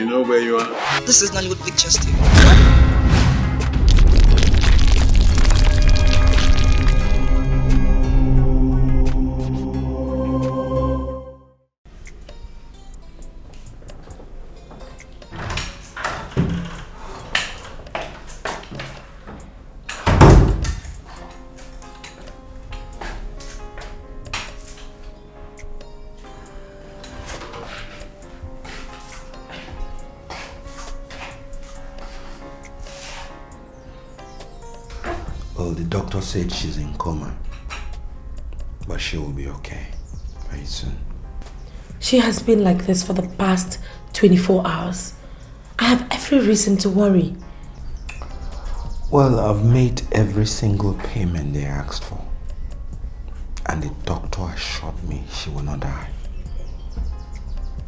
You know where you are? This is Nollywood Pictures TV. The doctor said she's in coma, but she will be okay very soon. She has been like this for the past 24 hours. I have every reason to worry. Well, I've made every single payment they asked for, and the doctor assured me she will not die.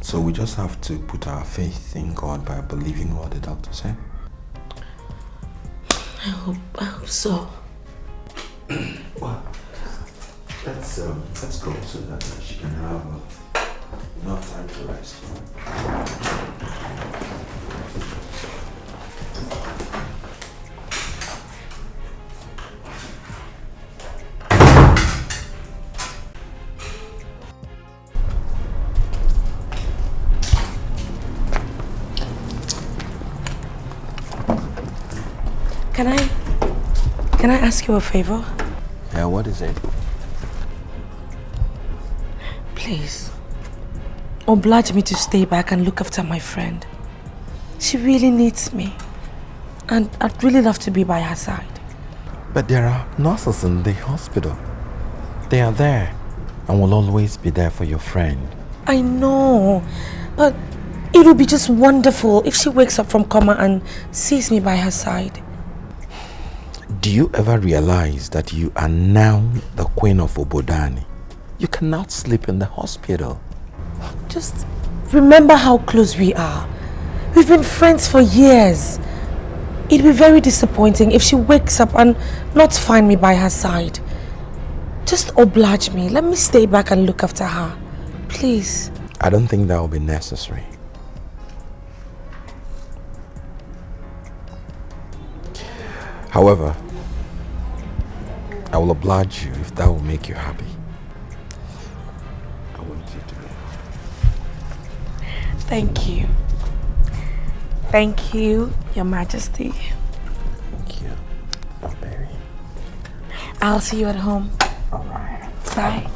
So we just have to put our faith in God by believing what the doctor said. I hope so. Well, let's go so that she can have enough time to rest. Can I ask you a favor? Yeah, what is it? Please, oblige me to stay back and look after my friend. She really needs me, and I'd really love to be by her side. But there are nurses in the hospital. They are there and will always be there for your friend. I know, but it would be just wonderful if she wakes up from coma and sees me by her side. Do you ever realize that you are now the queen of Obodani? You cannot sleep in the hospital. Just remember how close we are. We've been friends for years. It'd be very disappointing if she wakes up and not find me by her side. Just oblige me. Let me stay back and look after her. Please. I don't think that will be necessary. However, I will oblige you if that will make you happy. I want you to be happy. Thank you. Thank you, Your Majesty. Thank you, my baby. I'll see you at home. All right. Bye.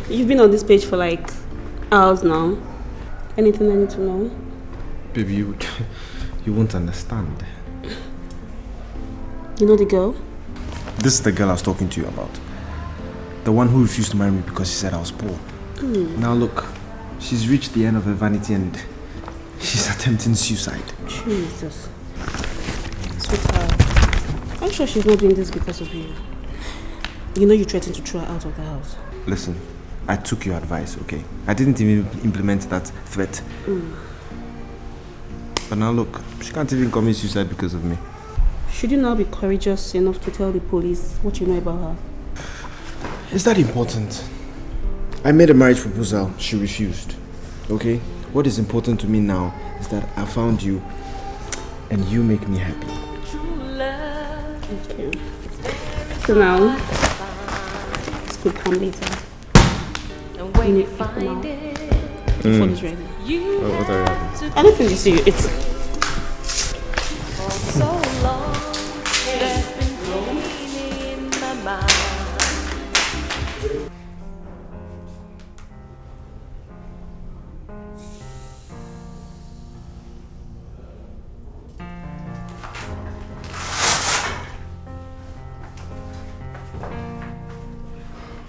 You've been on this page for like hours now. Anything I need to know? Baby, you won't understand. You know the girl? This is the girl I was talking to you about. The one who refused to marry me because she said I was poor. Now look, she's reached the end of her vanity and she's attempting suicide. Jesus. Sweetheart, I'm sure she's not doing this because of you. You know you threatened to throw her out of the house. Listen, I took your advice, okay? I didn't even implement that threat. But now look, she can't even commit suicide because of me. Should you now be courageous enough to tell the police what you know about her? Is that important? I made a marriage proposal, she refused. Okay? What is important to me now is that I found you and you make me happy. Thank you. So now, this could come later. You need to come out. The food is ready. Oh, what are you having? Anything you see, it's... For so long, there's been pain in my mind.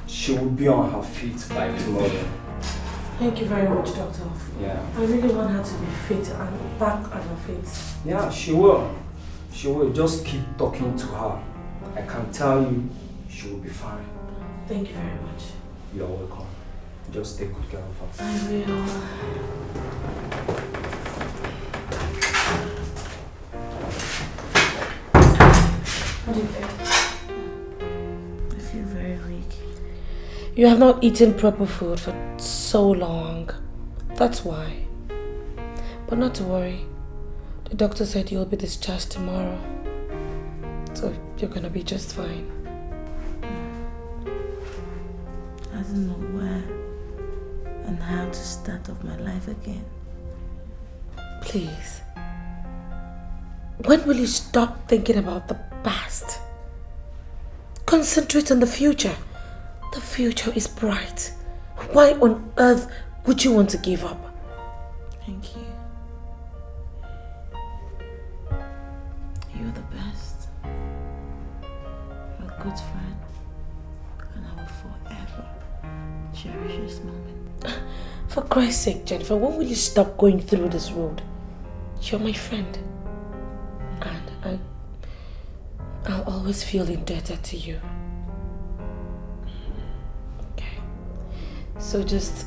She will be on her feet by tomorrow. Thank you very much, Doctor. Yeah. I really want her to be fit and back on her feet. Yeah, she will. She will. Just keep talking to her. I can tell you, she will be fine. Thank you very much. You're welcome. Just take good care of her. I will. How do you feel? I feel very weak. You have not eaten proper food for so long. That's why. But not to worry. The doctor said you'll be discharged tomorrow. So you're gonna be just fine. I don't know where and how to start off my life again. Please. When will you stop thinking about the past? Concentrate on the future. The future is bright. Why on earth would you want to give up? Thank you. You're the best. You're a good friend. And I will forever cherish this moment. For Christ's sake, Jennifer, when will you stop going through this road? You're my friend. And I'll always feel indebted to you. Okay. So just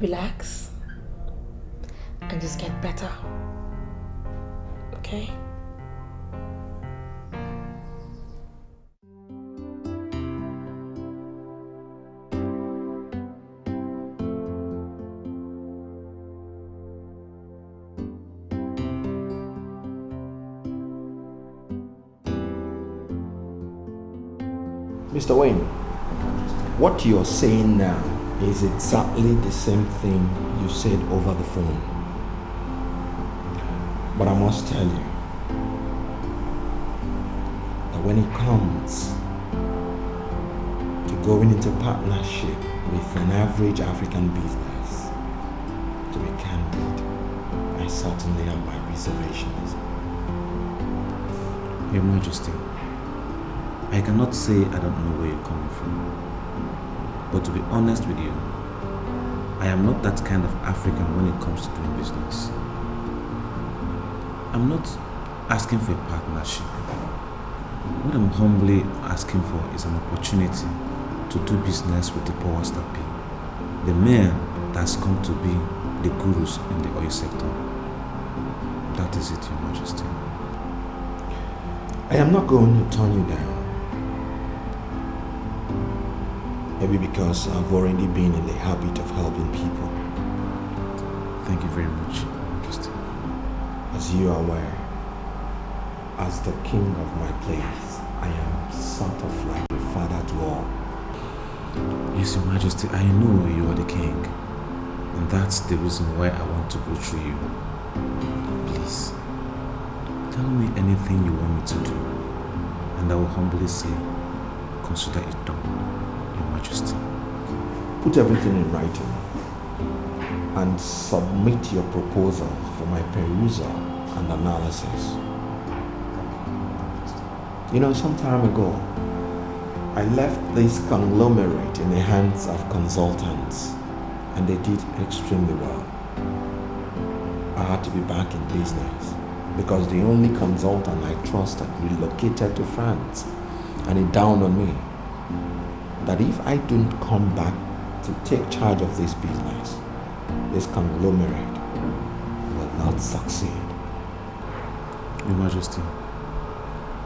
relax and just get better. Okay? Mr. Wayne, what you're saying now is exactly the same thing you said over the phone. But I must tell you that when it comes to going into partnership with an average African business, to be candid, I certainly have my reservations. Your Majesty, I cannot say I don't know where you're coming from. But to be honest with you, I am not that kind of African when it comes to doing business. I'm not asking for a partnership. What I'm humbly asking for is an opportunity to do business with the powers that be. The men that's come to be the gurus in the oil sector. That is it, Your Majesty. I am not going to turn you down. Maybe because I've already been in the habit of helping people. Thank you very much, Your Majesty. As you are aware, as the king of my place, I am sort of like a father to all. Yes, Your Majesty, I know you are the king. And that's the reason why I want to go through you. Please, tell me anything you want me to do. And I will humbly say, consider it done, Your Majesty. Put everything in writing and submit your proposal for my perusal and analysis. You know, some time ago, I left this conglomerate in the hands of consultants, and they did extremely well. I had to be back in business because the only consultant I trusted relocated to France, and it dawned on me that if I don't come back to take charge of this business, this conglomerate will not succeed. Your Majesty,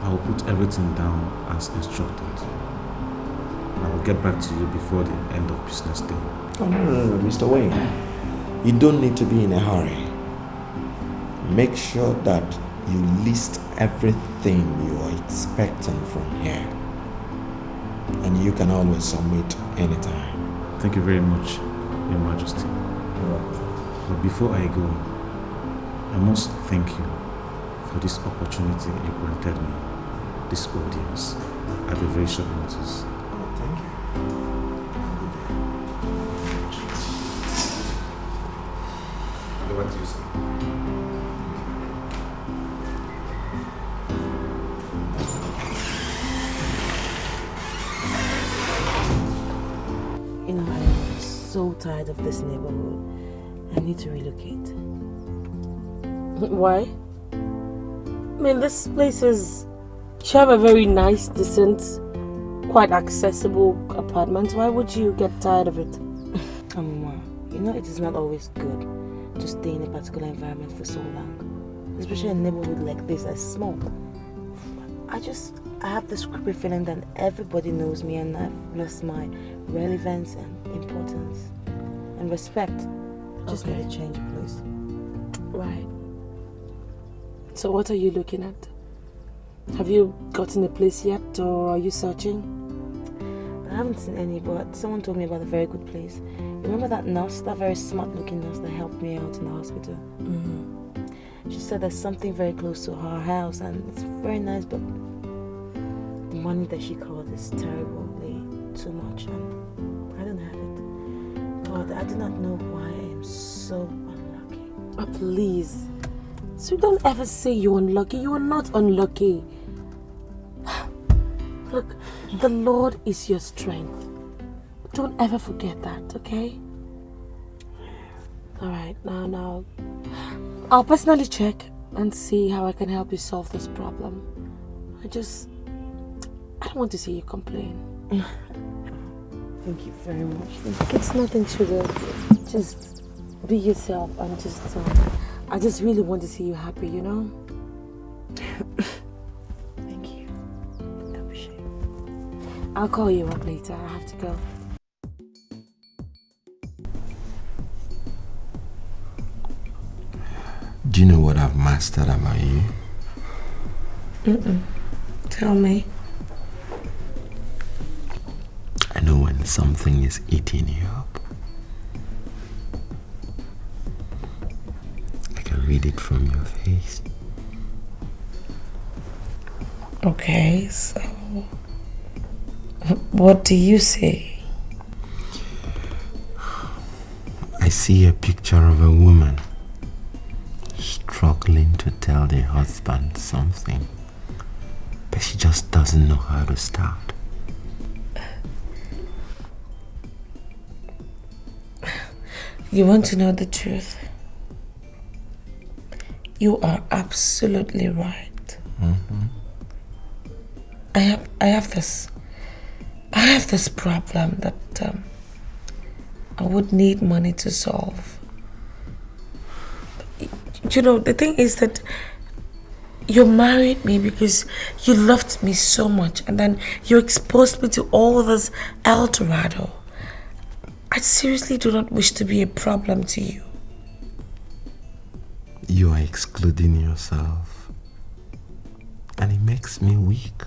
I will put everything down as instructed. I will get back to you before the end of business day. Oh, no, Mr. Wayne. You don't need to be in a hurry. make sure that you list everything you are expecting from here. And you can always submit anytime. Thank you very much, Your Majesty. But before I go, I must thank you for this opportunity you granted me, this audience, at a very short notice. Thank you. Go back to you, sir. You know, I'm so tired of this neighborhood. I need to relocate. Why? I mean, this place is... You have a very nice, decent, quite accessible apartment. Why would you get tired of it? Amuma, you know it is not always good to stay in a particular environment for so long. Especially in a neighborhood like this, that's small. I have this creepy feeling that everybody knows me and I've lost my relevance and importance and respect. Just Okay. need to change of place. Right. So what are you looking at? Have you gotten a place yet, or are you searching? I haven't seen any, but someone told me about a very good place. You remember that nurse, that very smart looking nurse that helped me out in the hospital? Mm-hmm. She said there's something very close to her house and it's very nice, but the money that she called is terribly too much and I don't have it. God, I do not know why I am so unlucky. Oh, please. So don't ever say you're unlucky. You are not unlucky. Look, the Lord is your strength. Don't ever forget that, okay? Alright, now, I'll personally check and see how I can help you solve this problem. I don't want to see you complain. Thank you very much. It's nothing to do. Just be yourself and I just really want to see you happy, you know? Thank you. I appreciate it. I'll call you up later. I have to go. Do you know what I've mastered about you? Tell me. I know when something is eating you up. I can read it from your face. Okay, so what do you say? I see a picture of a woman struggling to tell the husband something, but she just doesn't know how to start. You want to know the truth? You are absolutely right. Mm-hmm. I have this problem that I would need money to solve. You know, the thing is that you married me because you loved me so much, and then you exposed me to all this El Dorado. I seriously do not wish to be a problem to you. You are excluding yourself, and it makes me weak.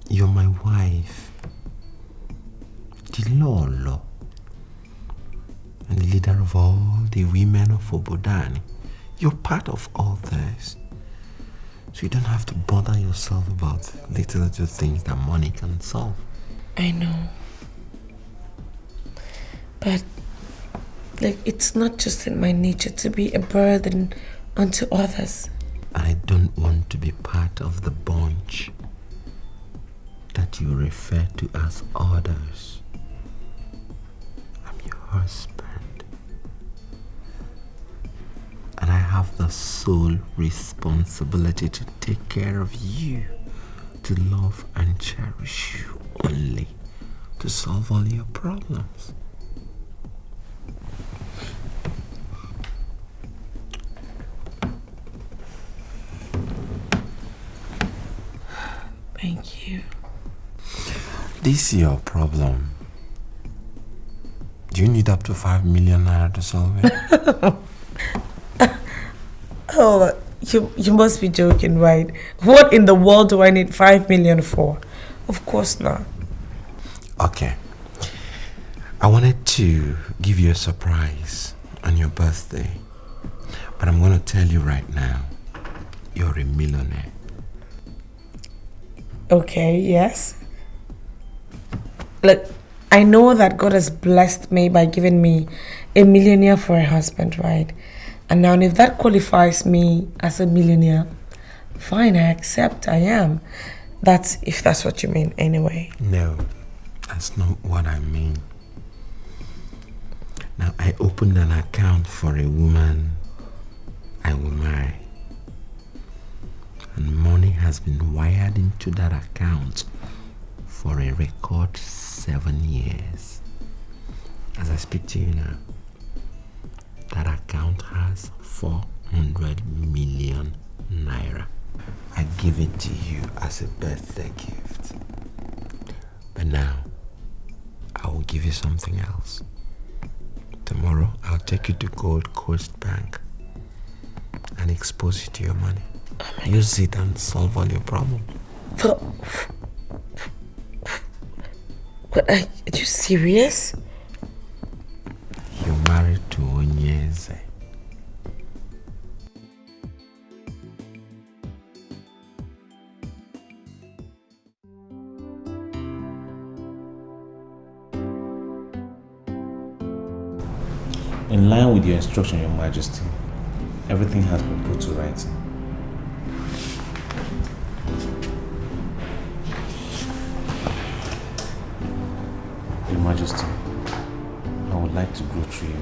You're my wife, the Lolo, and the leader of all the women of Obodani. You're part of all this, so you don't have to bother yourself about little things that money can solve. I know. But like, it's not just in my nature to be a burden unto others. I don't want to be part of the bunch that you refer to as others. I'm your husband, and I have the sole responsibility to take care of you, to love and cherish you only, to solve all your problems. Thank you. This is your problem. Do you need up to 5 million naira to solve it? Oh, You must be joking, right? What in the world do I need 5 million for? Of course not. Okay. I wanted to give you a surprise on your birthday. But I'm going to tell you right now, you're a millionaire. Okay, yes. Look, I know that God has blessed me by giving me a millionaire for a husband, right? And now if that qualifies me as a millionaire, fine, I accept, I am. That's if that's what you mean anyway. No, that's not what I mean. Now, I opened an account for a woman I will marry. And money has been wired into that account for a record 7 years. As I speak to you now, that account has 400 million naira. I give it to you as a birthday gift. But now, I will give you something else. Tomorrow, I'll take you to Gold Coast Bank and expose you to your money. Use it and solve all your problems. But are you serious? You're married to Onyeze. In line with your instruction, Your Majesty, everything has been put to writing. Your Majesty, I would like to go through you.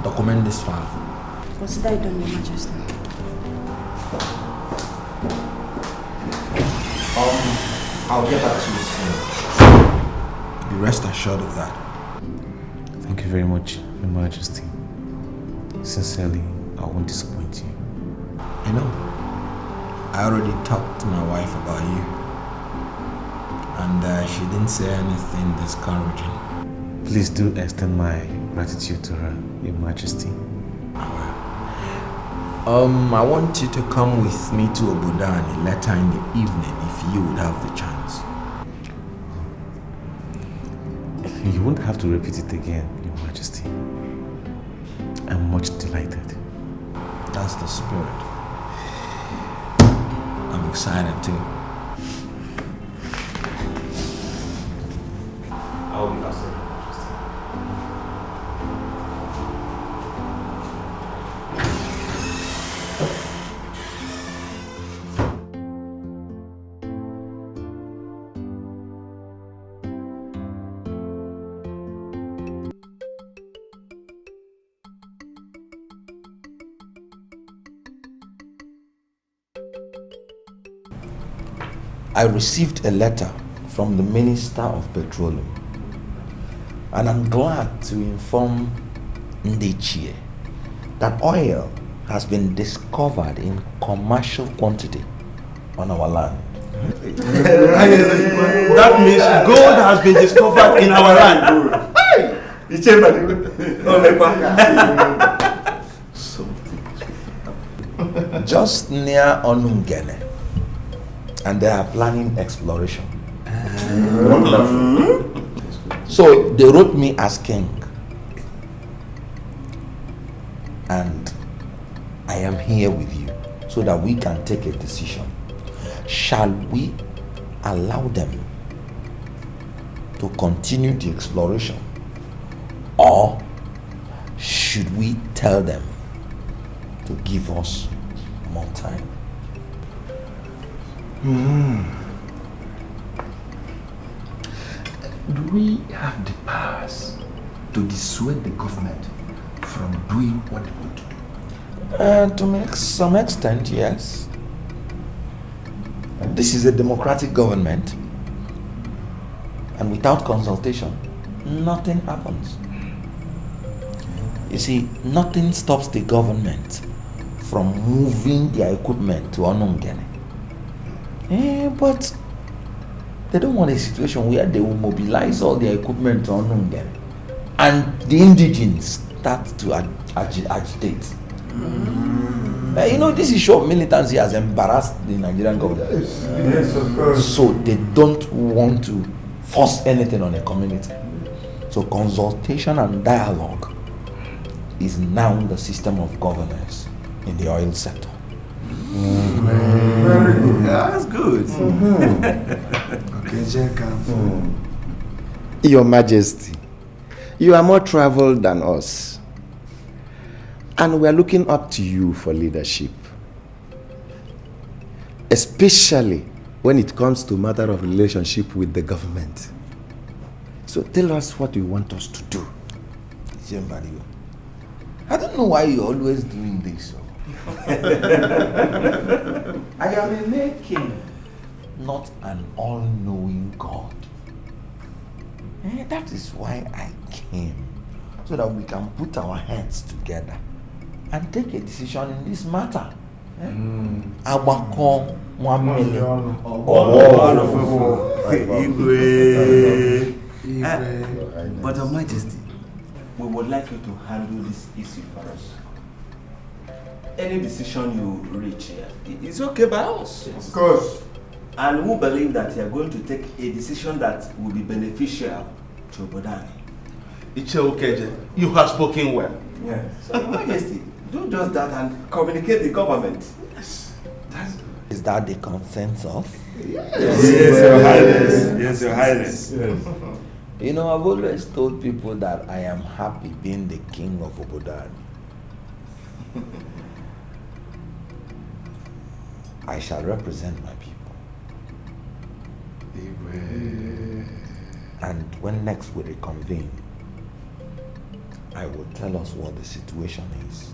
Document this file. Consider it done, Your Majesty. I'll get back to you soon. Be rest assured of that. Thank you very much, Your Majesty. Sincerely, I won't disappoint you. You know, I already talked to my wife about you. And she didn't say anything discouraging. Please do extend my gratitude to her, Your Majesty. I want you to come with me to Obodani later in the evening if you would have the chance. You won't have to repeat it again, Your Majesty. I'm much delighted. That's the spirit. I'm excited too. I'll be outside. I received a letter from the Minister of Petroleum, and I'm glad to inform Dikeh that oil has been discovered in commercial quantity on our land. That means gold has been discovered in our land. Just near Onungene, and they are planning exploration. So they wrote me asking, and I am here with you so that we can take a decision. Shall we allow them to continue the exploration, or should we tell them to give us more time? Do we have the powers to dissuade the government from doing what they want to do? To make some extent, yes. This is a democratic government, And without consultation, nothing happens. You see, nothing stops the government from moving their equipment to Onungene. But they don't want a situation where they will mobilize all their equipment to Onungene and the indigenes start to agitate. You know, this issue of militancy has embarrassed the Nigerian government. Yes, of course. So they don't want to force anything on a community. So consultation and dialogue is now the system of governance in the oil sector. Very good. Yeah, that's good. Your Majesty, you are more traveled than us, and we are looking up to you for leadership, especially when it comes to matter of relationship with the government. So tell us what you want us to do. I don't know why you're always doing this. I am a mere king, not an all-knowing God. That is why I came, so that we can put our heads together and take a decision in this matter. Abako But Your Majesty, we would like you to handle this issue for us. Any decision you reach here is okay by us. Of course. And we believe that you are going to take a decision that will be beneficial to Bodani. Iche, you have spoken well. Yes. So, Your Majesty, do just that and communicate the government. Yes. Is that the consensus? Yes, Your Highness. Yes, Your Highness. Yes. You know, I've always told people that I am happy being the king of Obodan. I shall represent my people. And when next we reconvene, I will tell us what the situation is.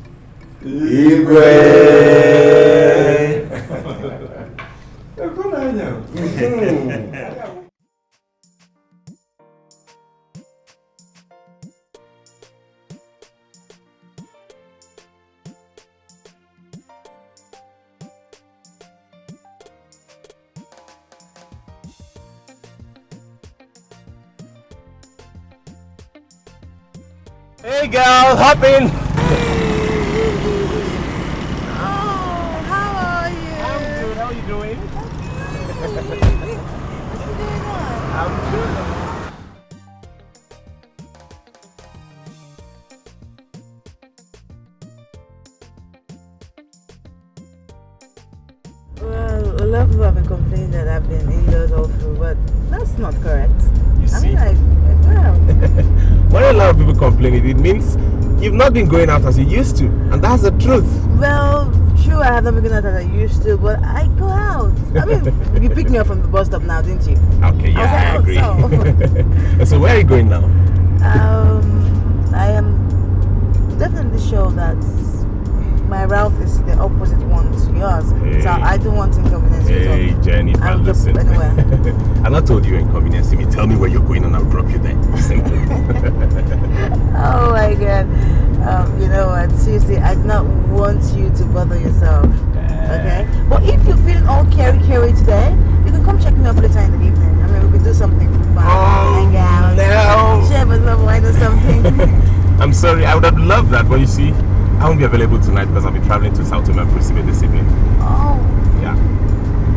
Hey girl, hop in. Oh, how are you? I'm good. How are you doing? What you doing on? I'm good. Well, a lot of people have been complaining that I've been indoors all through, but that's not correct. You see? I mean, wow. When a lot of people complain, it means you've not been going out as you used to, and that's the truth. Well, true, I have not been going out as I used to, but I go out. I mean, you picked me up from the bus stop now, didn't you? Okay, yeah, I agree. So. So where are you going now? I am definitely sure that my route is the opposite one to yours. Hey. So I don't want inconvenience. Hey, Jennifer, I'll just listen. anywhere. I'm not told you inconvenience me. Tell me where you're going and I'll drop you there. Simple. Oh my God. You know what? Seriously, I do not want you to bother yourself. Okay? But if you're feeling all carry today, you can come check me up later in the evening. I mean, we could do something fun. Hang out. No. Share with some wine or something. I'm sorry, I would have loved that, but you see, I won't be available tonight because I'll be traveling to South America this evening. Oh. Yeah.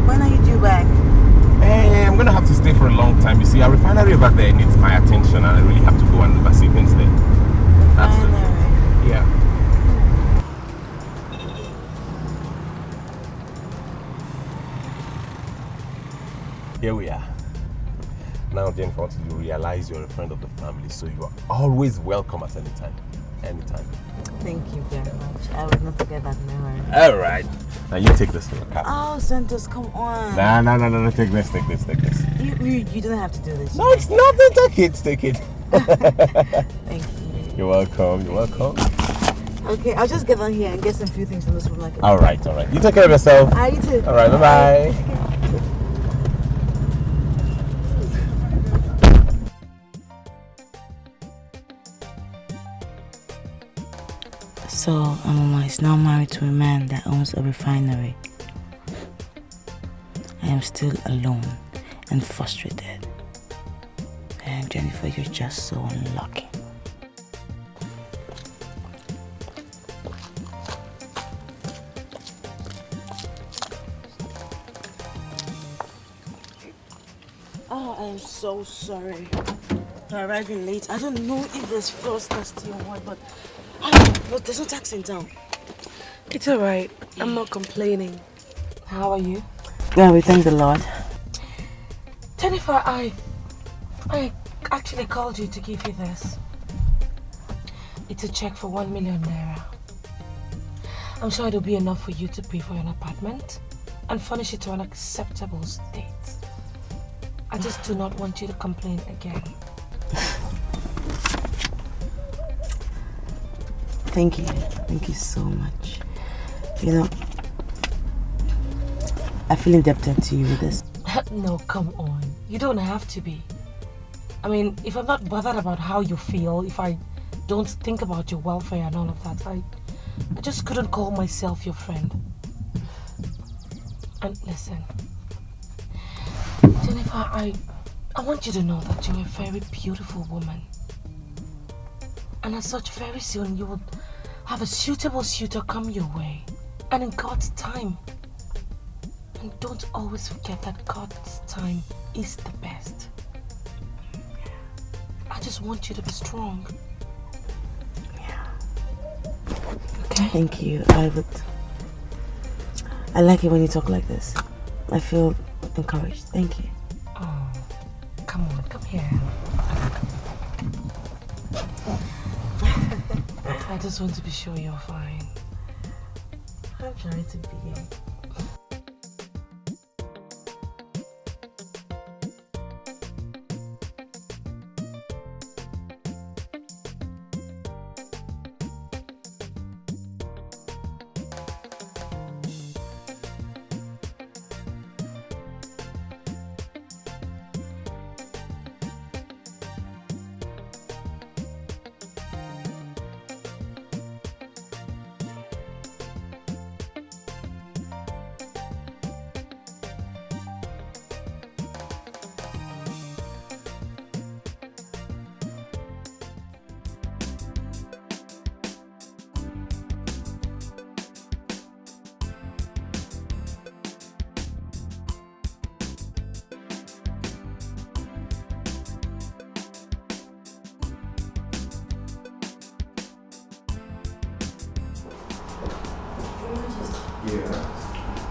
When are you due back? Hey, I'm gonna have to stay for a long time. You see, our refinery over there needs my attention, and I really have to go and oversee things there. That's it. Yeah. Here we are. Now, Jennifer, I want you to realize you're a friend of the family, so you are always welcome at any time. Anytime. Thank you very much. I will not forget that memory. All right. Now you take this to your cap. Oh, Santos, come on. No. Take this. You don't have to do this. No, it's nothing. Take it. Thank you. You're welcome. Okay, I'll just get on here and get some few things from the supermarket. All right. You take care of yourself. I you too. All right. Bye. So, Amuma is now married to a man that owns a refinery. I am still alone and frustrated. And Jennifer, you're just so unlucky. Oh, I am so sorry for arriving late. I don't know if there's first taxi or what, but there's no taxi in town. It's alright. I'm not complaining. How are you? Yeah, we thank the Lord. Jennifer, I actually called you to give you this. It's a check for 1 million naira. I'm sure it'll be enough for you to pay for an apartment and furnish it to an acceptable state. I just do not want you to complain again. Thank you. Thank you so much. You know, I feel indebted to you with this. No, come on. You don't have to be. I mean, if I'm not bothered about how you feel, if I don't think about your welfare and all of that, I just couldn't call myself your friend. And listen, Jennifer, I want you to know that you're a very beautiful woman. And as such, very soon you will have a suitable suitor come your way. And in God's time. And don't always forget that God's time is the best. I just want you to be strong. Yeah. Okay. Thank you. I like it when you talk like this. I feel encouraged. Thank you. Oh, come on, come here. I just want to be sure you're fine. I'm trying to be.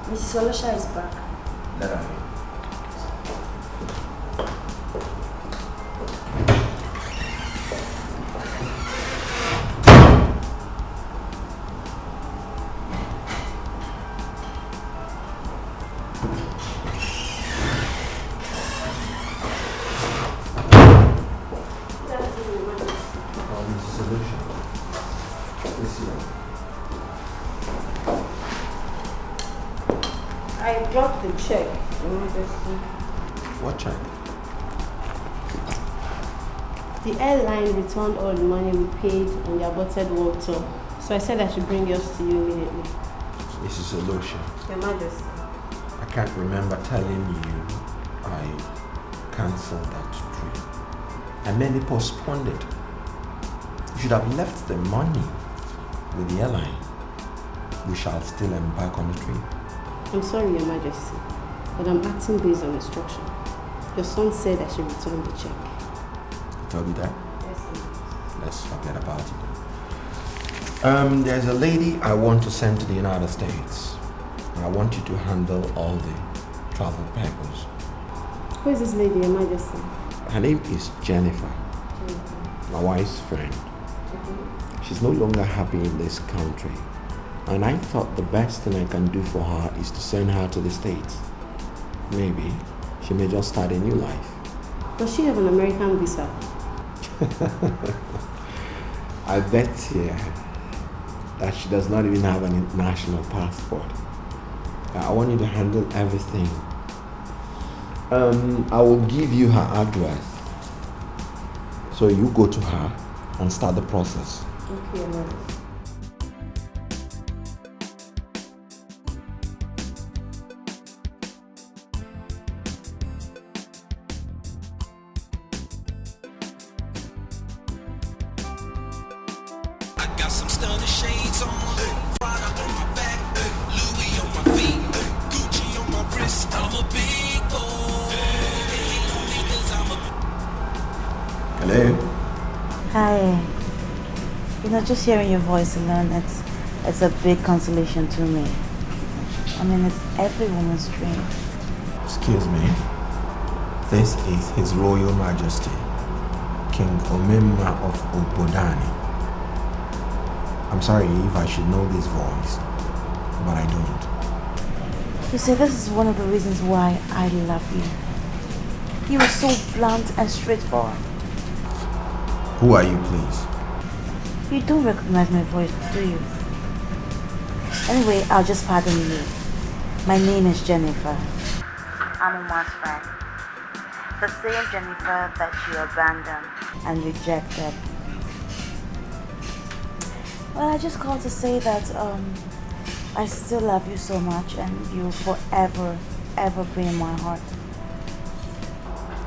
Mrs. Olosha is back. Let her in. I dropped the check. What check? The airline returned all the money we paid on the aborted world tour. So I said I should bring yours to you immediately. Mrs. Olosha. Your Majesty. I can't remember telling you I cancelled that trip. I merely postponed it. You should have left the money with the airline. We shall still embark on the trip. I'm sorry, Your Majesty, but I'm acting based on instruction. Your son said I should return the check. I told you that? Yes, sir. Let's forget about it. There's a lady I want to send to the United States. And I want you to handle all the travel papers. Who is this lady, Your Majesty? Her name is Jennifer. My wife's friend. She's no longer happy in this country. And I thought the best thing I can do for her is to send her to the States. Maybe she may just start a new life. Does she have an American visa? I bet here that she does not even have an international passport. I want you to handle everything. I will give you her address. So you go to her and start the process. Okay, Your Majesty. got some stunning shades on. Prada on my back, Louis on my feet, Gucci on my wrist. I'm a big boy. They hate on me 'cause I'm a... Hello? Hi. You know, just hearing your voice alone, it's a big consolation to me. I mean, it's every woman's dream. Excuse me. This is His Royal Majesty, King Omemma of Obodani. I'm sorry if I should know this voice, but I don't. You see, this is one of the reasons why I love you. You are so blunt and straightforward. Who are you, please? You don't recognize my voice, do you? Anyway, I'll just pardon you. My name is Jennifer. I'm Amuma's friend. The same Jennifer that you abandoned and rejected. Well, I just called to say that I still love you so much and you'll forever, ever be in my heart.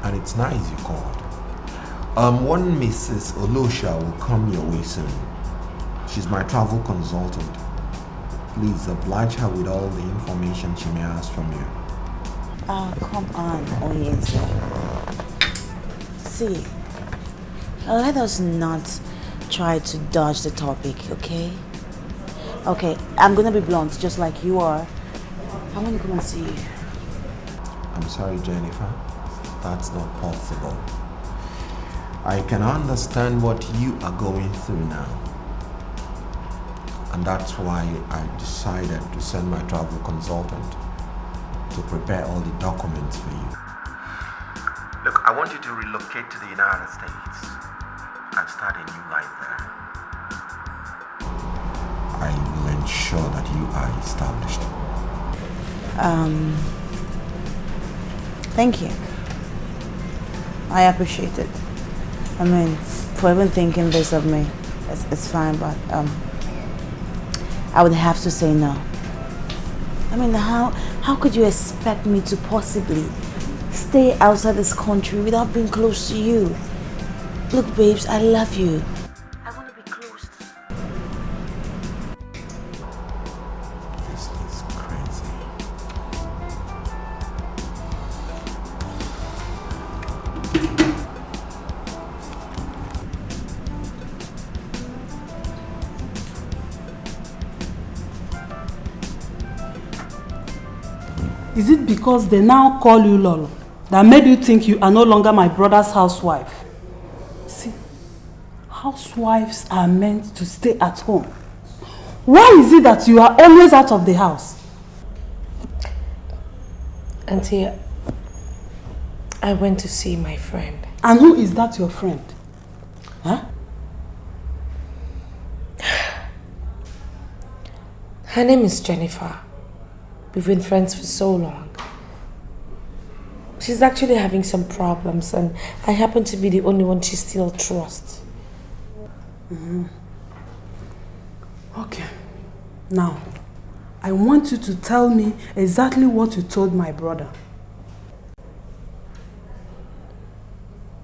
And it's nice you called. One Mrs. Olosha will come your way soon. She's my travel consultant. Please oblige her with all the information she may ask from you. Oh, come on, Onyeze. See, let us not try to dodge the topic, okay? Okay, I'm gonna be blunt, just like you are. I want to come and see you. I'm sorry, Jennifer. That's not possible. I can understand what you are going through now. And that's why I decided to send my travel consultant to prepare all the documents for you. Look, I want you to relocate to the United States and start a new life there. I will ensure that you are established. Thank you. I appreciate it. I mean, for even thinking this of me, it's fine, but I would have to say no. I mean, how could you expect me to possibly stay outside this country without being close to you? Look, babes, I love you. I want to be close. This is crazy. Is it because they now call you Lolo that made you think you are no longer my brother's housewife? See, housewives are meant to stay at home. Why is it that you are always out of the house? Auntie, I went to see my friend. And who is that your friend? Huh? Her name is Jennifer. We've been friends for so long. She's actually having some problems and I happen to be the only one she still trusts. Okay. Now, I want you to tell me exactly what you told my brother.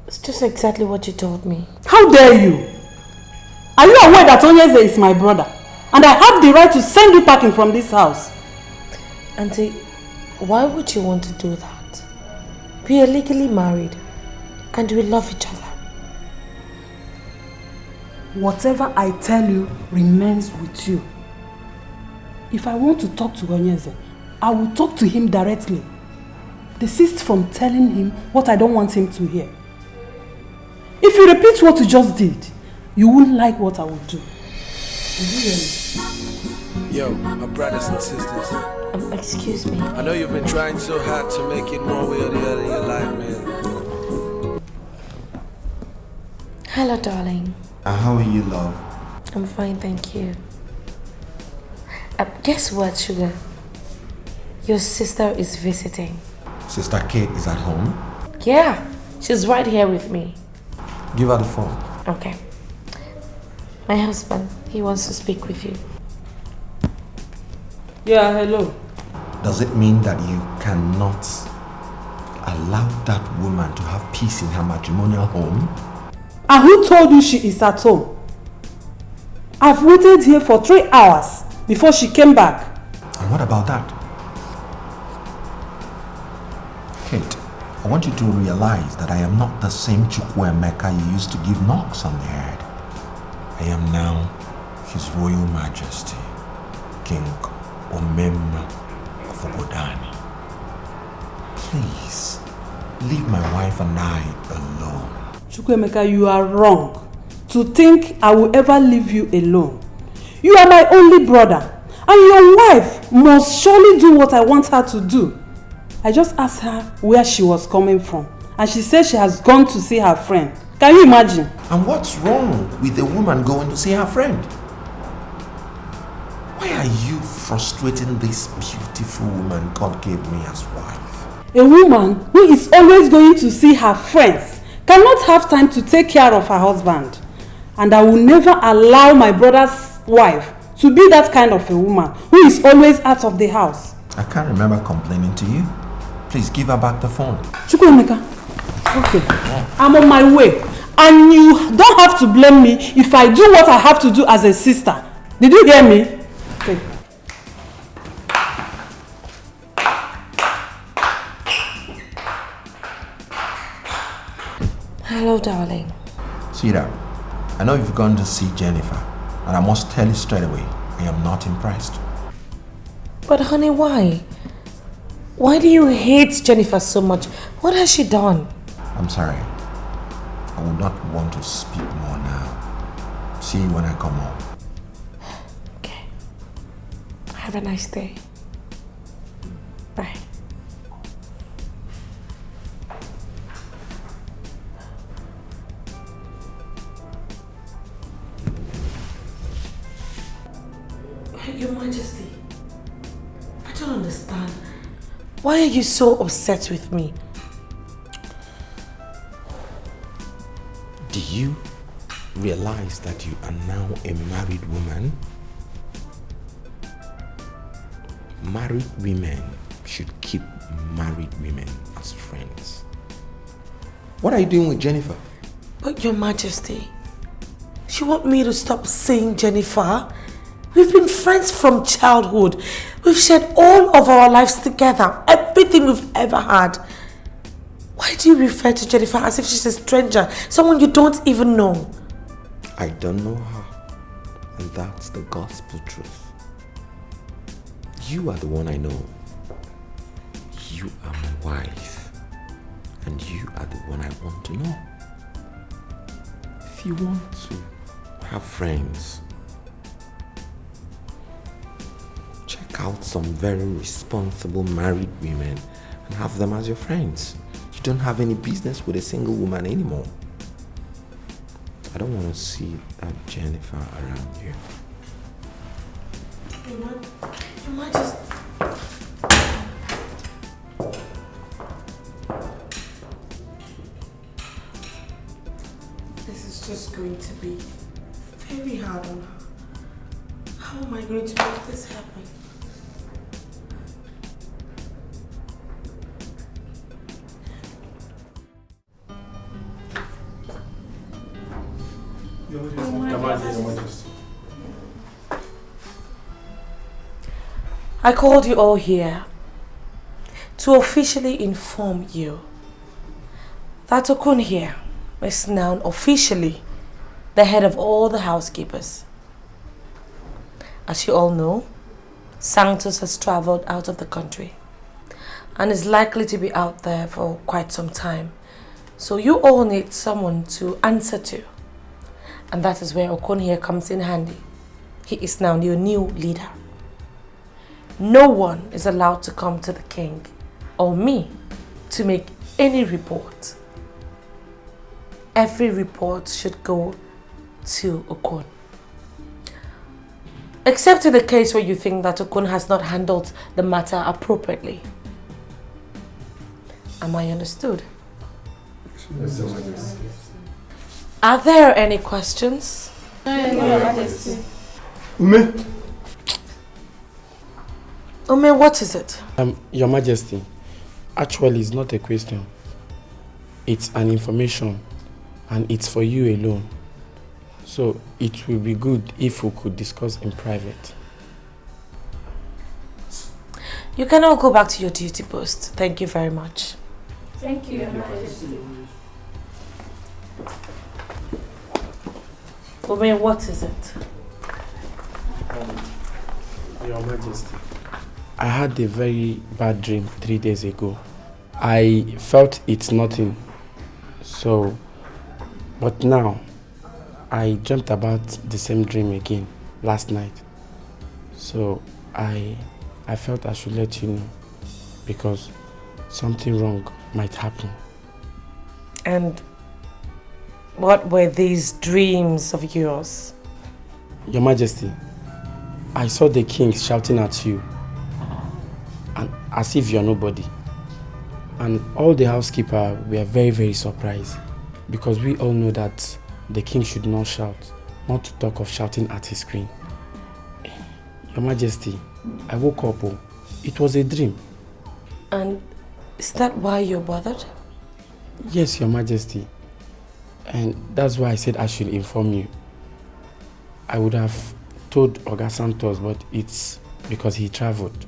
It's just exactly what you told me. How dare you? Are you aware that Onyeze is my brother? And I have the right to send you packing from this house? Auntie, why would you want to do that? We are legally married and we love each other. Whatever I tell you remains with you. If I want to talk to Onyeze, I will talk to him directly. Desist from telling him what I don't want him to hear. If you repeat what you just did, you won't like what I will do. Did you hear me? Yo, my brothers and sisters. Excuse me. I know you've been trying so hard to make it one way or the other in your life, man. Hello, darling. How are you, love? I'm fine, thank you. Guess what, sugar? Your sister is visiting. Sister Kate is at home? Yeah, she's right here with me. Give her the phone. Okay. My husband, he wants to speak with you. Yeah, hello. Does it mean that you cannot allow that woman to have peace in her matrimonial home? And who told you she is at home? I've waited here for 3 hours before she came back. And what about that? Kate, I want you to realize that I am not the same Chukwuemeka you used to give knocks on the head. I am now His Royal Majesty, King Omemma Onyeze. Please, leave my wife and I alone. Chukwuemeka, you are wrong to think I will ever leave you alone. You are my only brother, and your wife must surely do what I want her to do. I just asked her where she was coming from, and she said she has gone to see her friend. Can you imagine? And what's wrong with a woman going to see her friend? Why are you frustrating this beautiful woman God gave me as wife? A woman who is always going to see her friends cannot have time to take care of her husband. And I will never allow my brother's wife to be that kind of a woman who is always out of the house. I can't remember complaining to you. Please give her back the phone. Chukwuemeka, okay, I'm on my way. And you don't have to blame me if I do what I have to do as a sister. Did you hear me? Okay. Hello, darling. Sweetheart, I know you've gone to see Jennifer, and I must tell you straight away, I am not impressed. But honey, why? Why do you hate Jennifer so much? What has she done? I'm sorry. I would not want to speak more now. See you when I come home. Okay. Have a nice day. Bye. Your Majesty, I don't understand. Why are you so upset with me? Do you realize that you are now a married woman? Married women should keep married women as friends. What are you doing with Jennifer? But Your Majesty, you want me to stop seeing Jennifer? We've been friends from childhood. We've shared all of our lives together, everything we've ever had. Why do you refer to Jennifer as if she's a stranger, someone you don't even know? I don't know her, and that's the gospel truth. You are the one I know. You are my wife, and you are the one I want to know. If you want to have friends, check out some very responsible married women and have them as your friends. You don't have any business with a single woman anymore. I don't want to see that Jennifer around you. Your Majesty. This is just going to be very hard on her. How am I going to make this happen? Your Majesty. I called you all here to officially inform you that Okun here is now officially the head of all the housekeepers. As you all know, Sanctus has traveled out of the country and is likely to be out there for quite some time. So you all need someone to answer to. And that is where Okun here comes in handy. He is now your new leader. No one is allowed to come to the king or me to make any report. Every report should go to Okun. Except in the case where you think that Okun has not handled the matter appropriately. Am I understood? Yes, Your Majesty. Are there any questions? Ume? Ume, what is it? Your Majesty, actually it's not a question. It's an information, and it's for you alone. So it will be good if we could discuss in private. You can all go back to your duty post. Thank you very much. Thank you, Your Majesty. Ome, what is it? Your Majesty, I had a very bad dream 3 days ago. I felt it's nothing. So, but now, I dreamt about the same dream again last night. So, I felt I should let you know because something wrong might happen. And what were these dreams of yours? Your Majesty, I saw the king shouting at you and as if you're nobody. And all the housekeepers were very, very surprised because we all know that the king should not shout, not to talk of shouting at his queen. Your Majesty, I woke up. Oh, it was a dream. And is that why you're bothered? Yes, Your Majesty. And that's why I said I should inform you. I would have told Oga Santos, but it's because he traveled.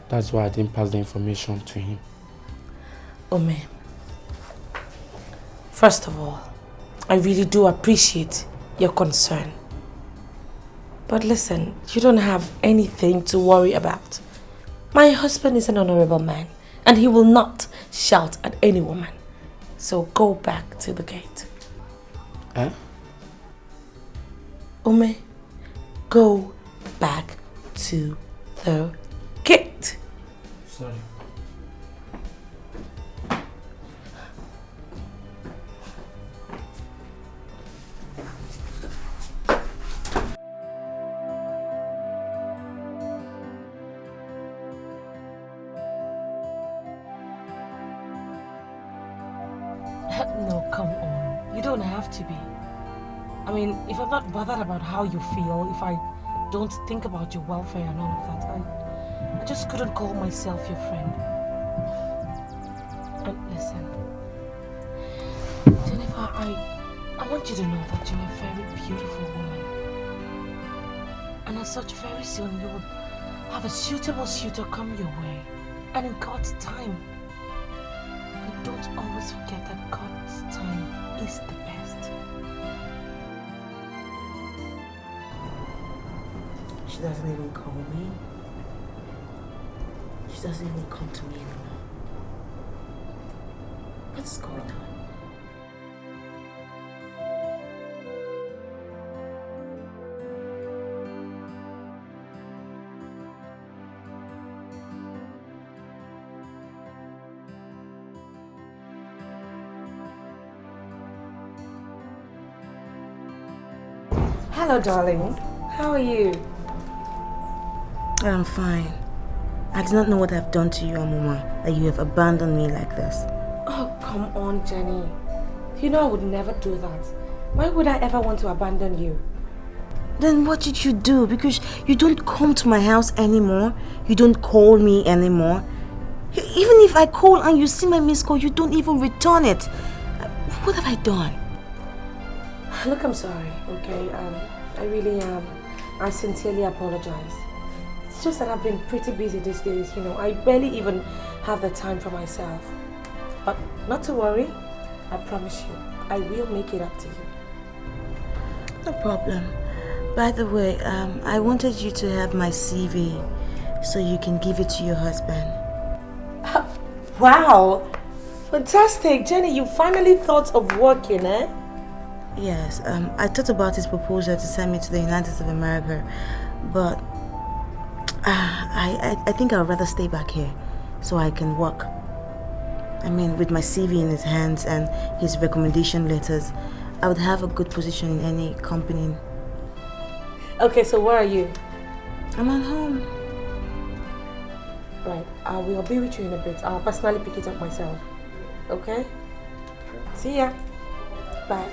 That's why I didn't pass the information to him. Ome, first of all, I really do appreciate your concern. But listen, you don't have anything to worry about. My husband is an honorable man and he will not shout at any woman. So go back to the gate. Eh? Ome, go back to the gate. Sorry. No, come on. You don't have to be. I mean, if I'm not bothered about how you feel, if I don't think about your welfare and all of that, I just couldn't call myself your friend. And listen, Jennifer, I want you to know that you're a very beautiful woman. And as such, very soon you will have a suitable suitor come your way. And in God's time. And don't always forget that God's time is the best. She doesn't even call me. She doesn't even come to me anymore. What's going on? Hello, darling. How are you? I'm fine. I do not know what I've done to you, Amuma, that you have abandoned me like this. Oh, come on, Jenny. You know I would never do that. Why would I ever want to abandon you? Then what did you do? Because you don't come to my house anymore. You don't call me anymore. Even if I call and you see my missed call, you don't even return it. What have I done? Look, I'm sorry, okay? I really am. I sincerely apologize. It's just that I've been pretty busy these days, you know. I barely even have the time for myself. But not to worry. I promise you, I will make it up to you. No problem. By the way, I wanted you to have my CV so you can give it to your husband. Wow! Fantastic! Jenny, you finally thought of working, eh? Yes, I thought about his proposal to send me to the United States of America, but I think I'd rather stay back here so I can work. I mean, with my CV in his hands and his recommendation letters, I would have a good position in any company. Okay, so where are you? I'm at home. Right, I will be with you in a bit. I'll personally pick it up myself. Okay? See ya. Bye.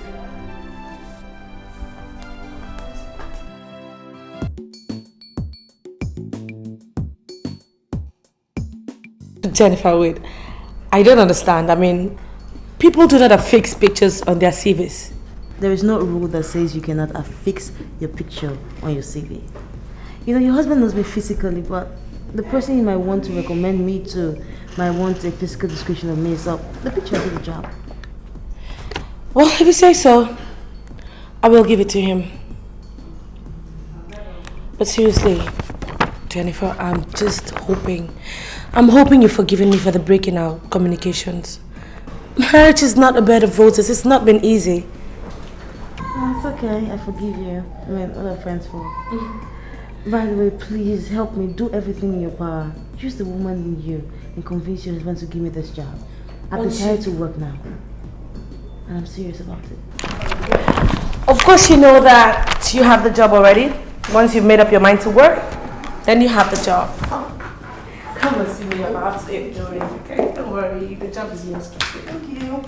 Jennifer, wait. I don't understand. I mean, people do not affix pictures on their CVs. There is no rule that says you cannot affix your picture on your CV. You know, your husband knows me physically, but the person he might want to recommend me to might want a physical description of me, so the picture will do the job. Well, if you say so, I will give it to him. But seriously, Jennifer, I'm hoping you've forgiven me for the break in our communications. Marriage is not a bed of roses. It's not been easy. Oh, it's okay. I forgive you. I mean, what are friends for? By the way, please help me. Do everything in your power. Use the woman in you and convince your husband to give me this job. I've decided to work now. And I'm serious about it. Of course you know that you have the job already. Once you've made up your mind to work, then you have the job. Oh, come and see me about it, Joey. Okay, don't worry. The job is yours. Thank you.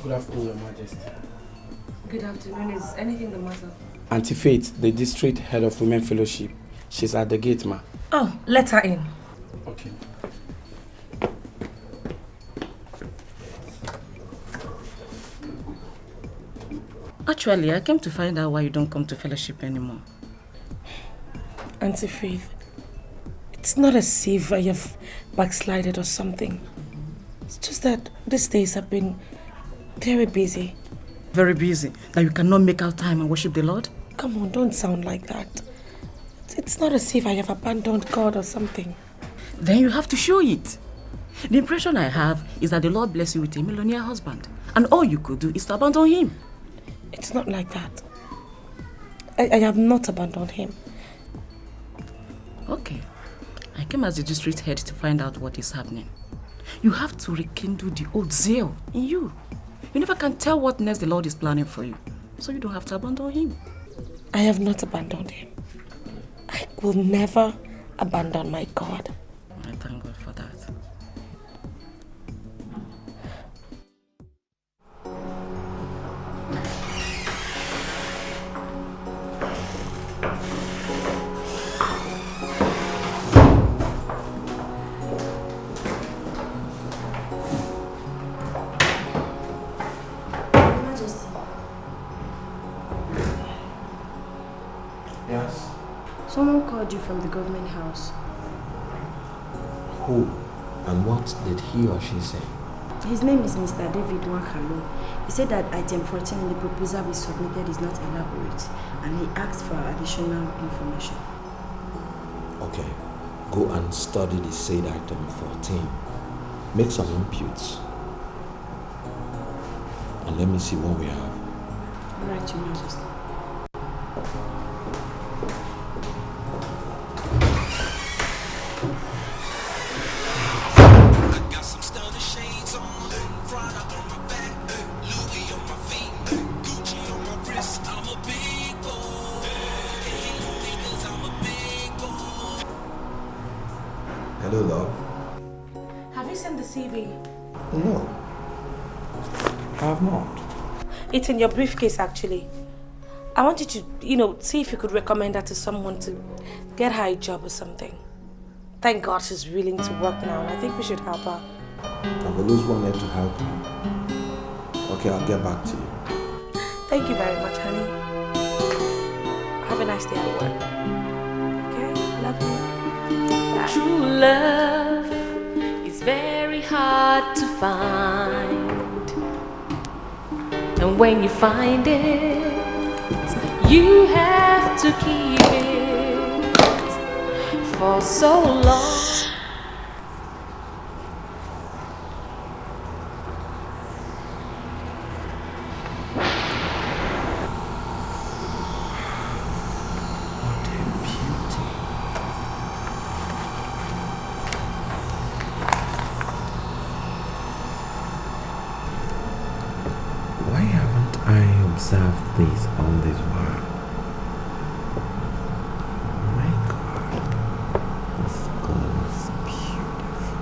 Good afternoon, Your Majesty. Good afternoon. Is anything the matter? Auntie Faith, the district head of Women Fellowship. She's at the gate, ma. Oh, let her in. Okay. Actually, I came to find out why you don't come to fellowship anymore. Auntie Faith, it's not as if I have backslided or something. It's just that these days have been very busy. Very busy? That you cannot make out time and worship the Lord? Come on, don't sound like that. It's not as if I have abandoned God or something. Then you have to show it. The impression I have is that the Lord bless you with a millionaire husband, and all you could do is to abandon him. It's not like that. I have not abandoned him. Okay. I came as the district head to find out what is happening. You have to rekindle the old zeal in you. You never can tell what next the Lord is planning for you, so you don't have to abandon him. I have not abandoned him. I will never abandon my God. I thank God for that. Yes? Someone called you from the government house. Who? And what did he or she say? His name is Mr. David Wankalo. He said that item 14 in the proposal we submitted is not elaborate, and he asked for additional information. Okay, go and study the said item 14. Make some inputs. And let me see what we have. All right, Your Majesty. Hello, love. Have you sent the CV? No. I have not. It's in your briefcase, actually. I want you to, see if you could recommend her to someone to get her a job or something. Thank God she's willing to work now, and I think we should help her. I've always wanted to help you. Okay, I'll get back to you. Thank you very much, honey. Have a nice day at work. Okay? Love you. Bye. True love is very hard to find. And when you find it, you have to keep it for so long. Why haven't I observed this all this while? Oh my God, this girl is beautiful.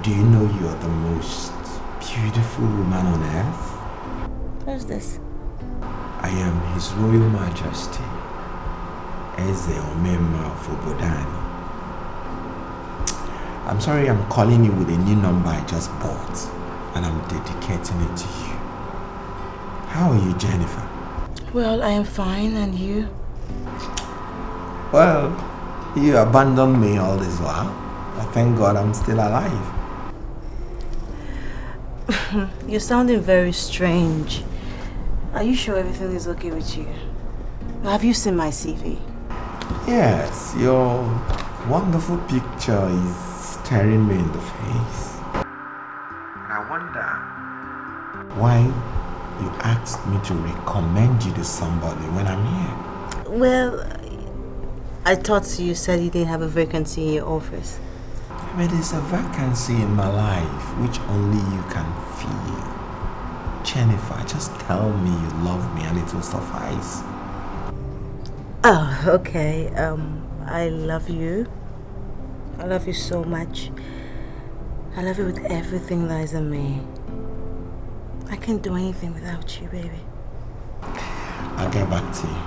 Do you know you're the most beautiful woman on earth? Who's this? I am His Royal Majesty, Eze Omemma Onyeze. I'm sorry I'm calling you with a new number I just bought, and I'm dedicating it to you. How are you, Jennifer? Well, I am fine, and you? Well, you abandoned me all this while. But thank God I'm still alive. You're sounding very strange. Are you sure everything is okay with you? Have you seen my CV? Yes, your wonderful picture is staring me in the face. I wonder why you asked me to recommend you to somebody when I'm here. Well, I thought you said you didn't have a vacancy in your office. But there's a vacancy in my life which only you can feel. Jennifer, just tell me you love me and it will suffice. Oh, okay. I love you. I love you so much. I love you with everything that is in me. I can't do anything without you, baby. I'll get back to you.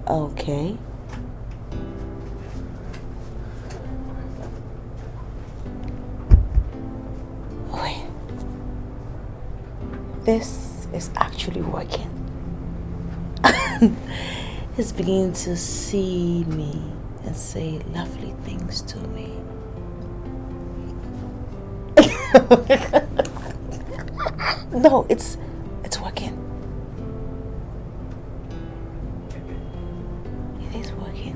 Okay. Wait. This is actually working. He's beginning to see me and say lovely things to me. No, it's working. It is working.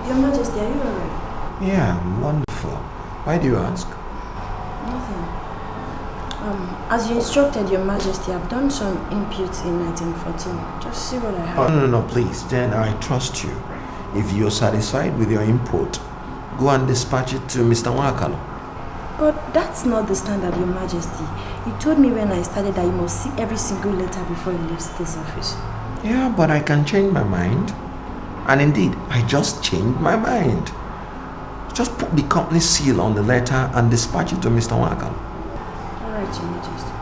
Your Majesty, are you alright? Yeah, I'm wonderful. Why do you ask? Nothing. As you instructed, Your Majesty, I've done some inputs in item 14. Just see what I have. Oh, no, please. Jen, I trust you. If you're satisfied with your input, go and dispatch it to Mr. Wakalo. But that's not the standard, Your Majesty. You told me when I started that you must see every single letter before you leave this office. Yeah, but I can change my mind. And indeed, I just changed my mind. Just put the company seal on the letter and dispatch it to Mr. Wakalo. Alright, Your Majesty.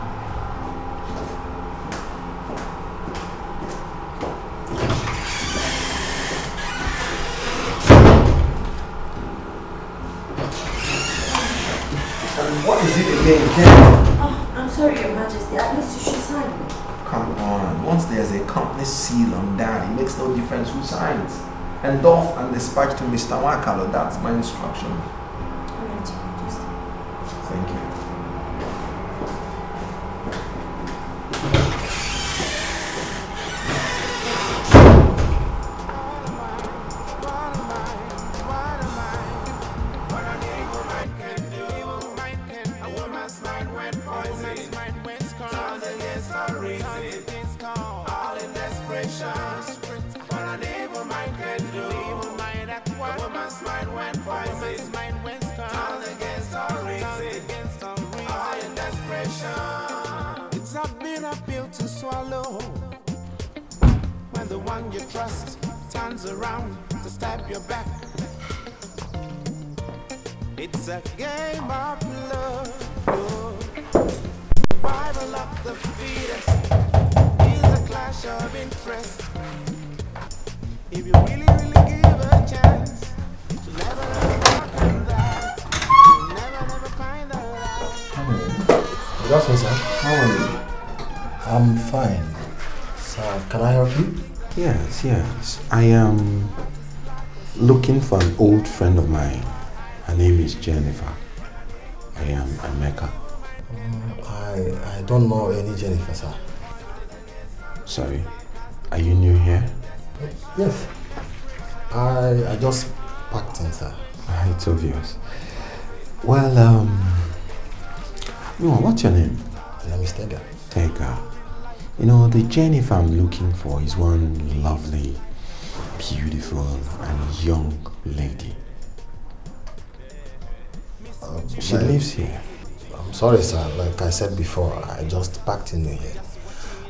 What is it again, Ken? Oh, I'm sorry, Your Majesty. At least you should sign it. Come on. Once there's a company seal on that, it makes no difference who signs. Endorse and dispatch to Mr. Wakalo. That's my instruction. Alright, Your Majesty. Thank you. It's not been a pill to swallow when the one you trust turns around to stab your back. It's a game of love. Survival of the fittest is a clash of interest. If you really give a chance to never talk on that, you'll never find out. Good afternoon, sir. How are you? I'm fine. Sir, can I help you? Yes. I am looking for an old friend of mine. Her name is Jennifer. I am Emeka. I don't know any Jennifer, sir. Sorry. Are you new here? Yes. I just packed in, sir. It's obvious. Well, what's your name? My name is Tega. Tega. You know, the Jennifer I'm looking for is one lovely, beautiful, and young lady. She lives here. I'm sorry, sir. Like I said before, I just packed in here.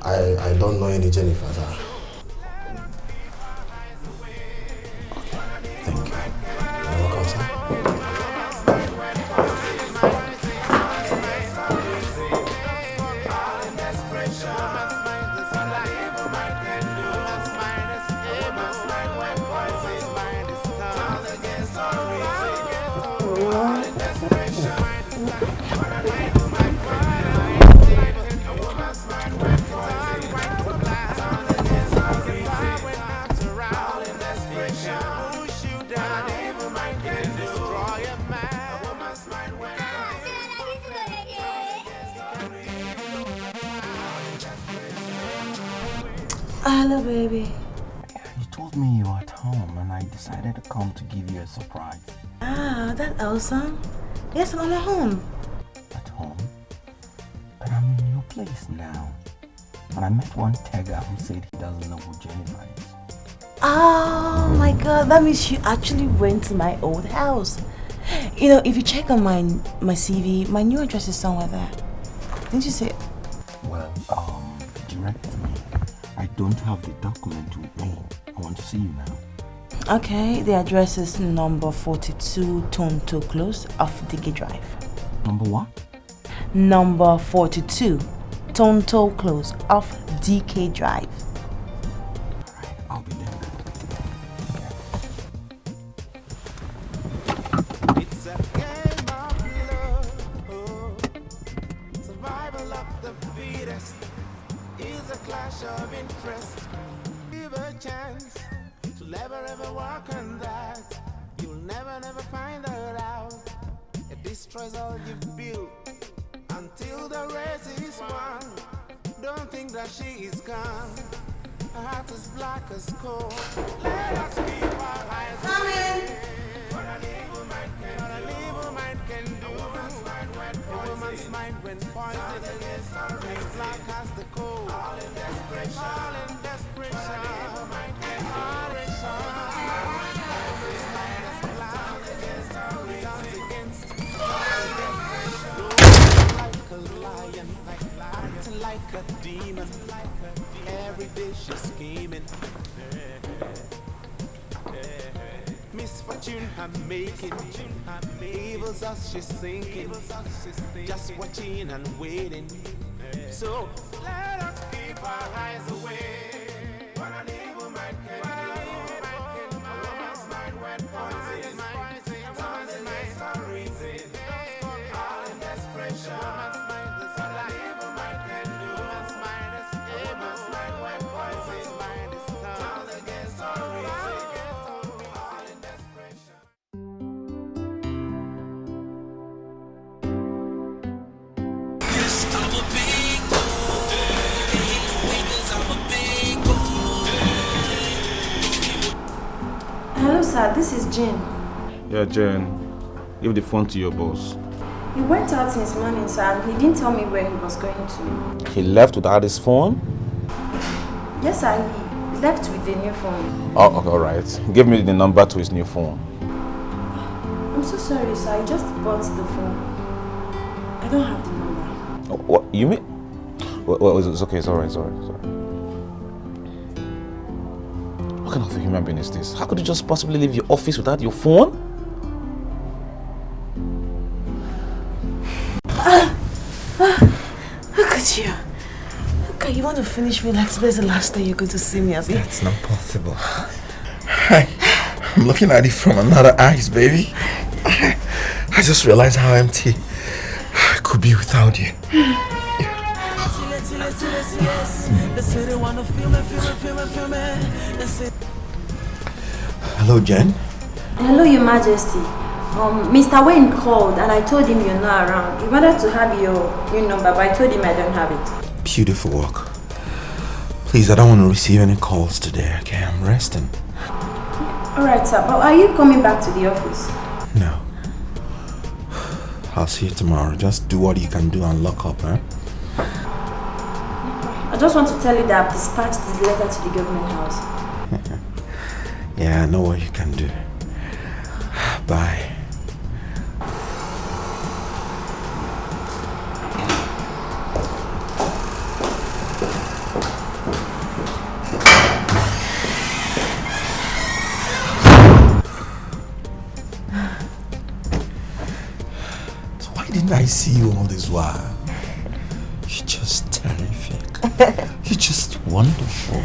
I don't know any Jennifer, sir. Thank you. You're welcome, sir. Hello, baby. You told me you were at home and I decided to come to give you a surprise. Ah, that's awesome. Yes, I'm at home. At home? But I'm in your place now. And I met one Tega who said he doesn't know who Jennifer is. Oh my god, that means you actually went to my old house. You know, if you check on my CV, my new address is somewhere there. Didn't you see it? Well, direct me. I don't have the document with me. I want to see you now. Okay, the address is number 42 Tonto Close off Dikeh Drive. Number what? Number 42 Tonto Close off Dikeh Drive. Alright, I'll be there. It's a game of love. Survival of the fittest is a clash of interest. Give a chance to never ever walk on that. You'll never find her out. It destroys all you've built until the race is won. Don't think that she is gone. Her heart is black as coal. Let us keep our eyes open. What an evil mind can do. A woman's mind when poison is black as the coal. All in desperation. All in desperation. Like a demon, every day she's scheming. Misfortune I'm making, evil's us she's thinking, just watching and waiting. So let us keep our eyes away. What an evil mind can do. A woman's mind when poison is no reason. All in desperation. Hello, sir. This is Jane. Yeah, Jane. Give the phone to your boss. He went out since morning, sir, and he didn't tell me where he was going to. He left without his phone? Yes, sir. He left with the new phone. Oh, okay, alright. Give me the number to his new phone. I'm so sorry, sir. I just bought the phone. I don't have the number. Oh, what? You mean? Well, it's okay. It's alright. Sorry. What kind of a human being is this? How could you just possibly leave your office without your phone? Look at you. Okay, you want to finish me like today's the last day you're going to see me, Abby? That's not possible. I'm looking at it from another eyes, baby. I just realized how empty I could be without you. Hello, Jen. Hello, Your Majesty. Mr. Wayne called and I told him you're not around. He wanted to have your new number, but I told him I don't have it. Beautiful work. Please, I don't want to receive any calls today, okay? I'm resting. Alright, sir. But are you coming back to the office? No. I'll see you tomorrow. Just do what you can do and lock up, huh? I just want to tell you that I've dispatched this letter to the government house. Yeah, I know what you can do. Bye. Why didn't I see you all this while? You're just terrific. You're just wonderful.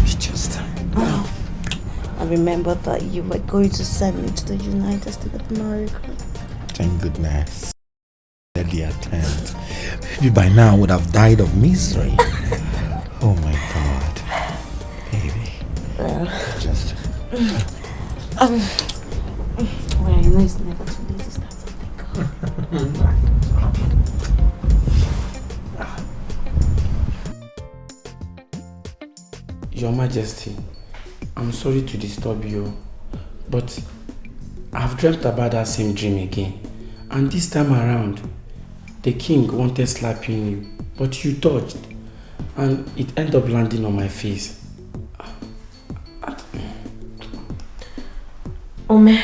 You're just... I remember that you were going to send me to the United States of America. Thank goodness. The attempt. Maybe by now I would have died of misery. Oh my God. Baby. Well, just... well, you know it's never too late to start something good. Your Majesty, I'm sorry to disturb you, but I've dreamt about that same dream again. And this time around, the king wanted slapping you, but you dodged, and it ended up landing on my face. Ome,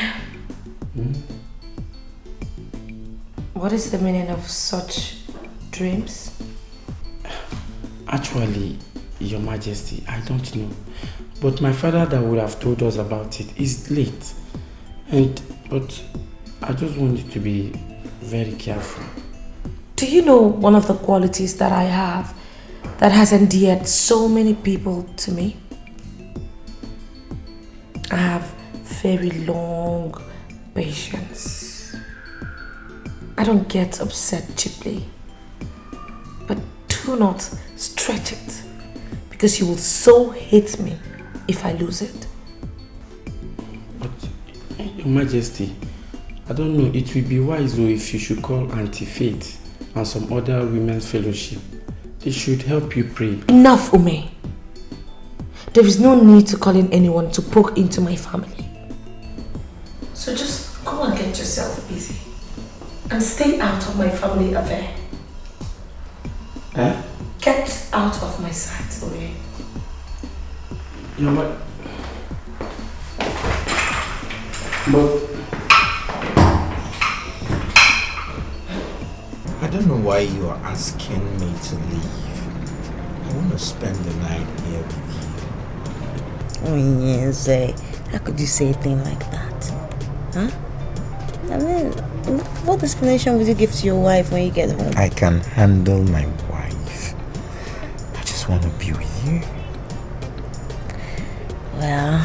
what is the meaning of such dreams? Actually, Your Majesty, I don't know. But my father that would have told us about it is late. But I just want you to be very careful. Do you know one of the qualities that I have that has endeared so many people to me? I have very long patience. I don't get upset cheaply. But do not stretch it, because you will so hate me if I lose it. But, Your Majesty, I don't know, it will be wise though if you should call Auntie Faith and some other women's fellowship. They should help you pray. Enough, Ume. There is no need to call in anyone to poke into my family. So just go and get yourself busy and stay out of my family affair. Eh? Get out of my sight, Ume. Your But I don't know why you are asking me to leave. I want to spend the night here with you. Onyeze, how could you say a thing like that? Huh? I mean, what explanation would you give to your wife when you get home? I can handle my wife. I just want to be with you. Well,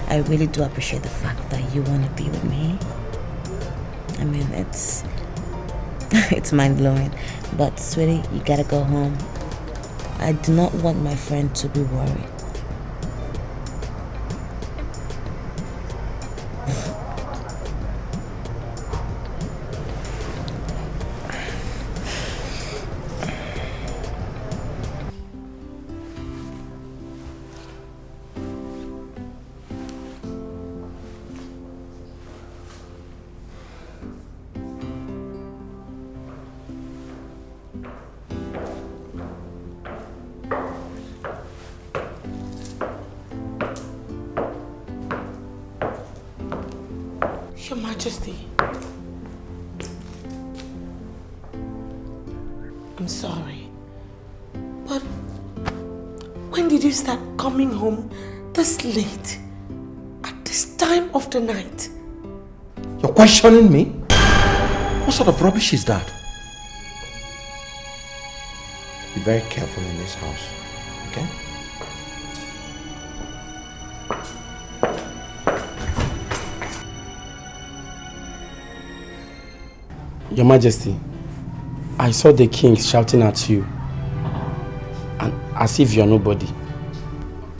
I really do appreciate the fact that you want to be with me. I mean, it's mind-blowing. But, sweetie, you gotta go home. I do not want my friend to be worried. Your Majesty, I'm sorry, but when did you start coming home this late, at this time of the night? You're questioning me? What sort of rubbish is that? Be very careful in this house, okay? Your Majesty, I saw the king shouting at you, and as if you're nobody.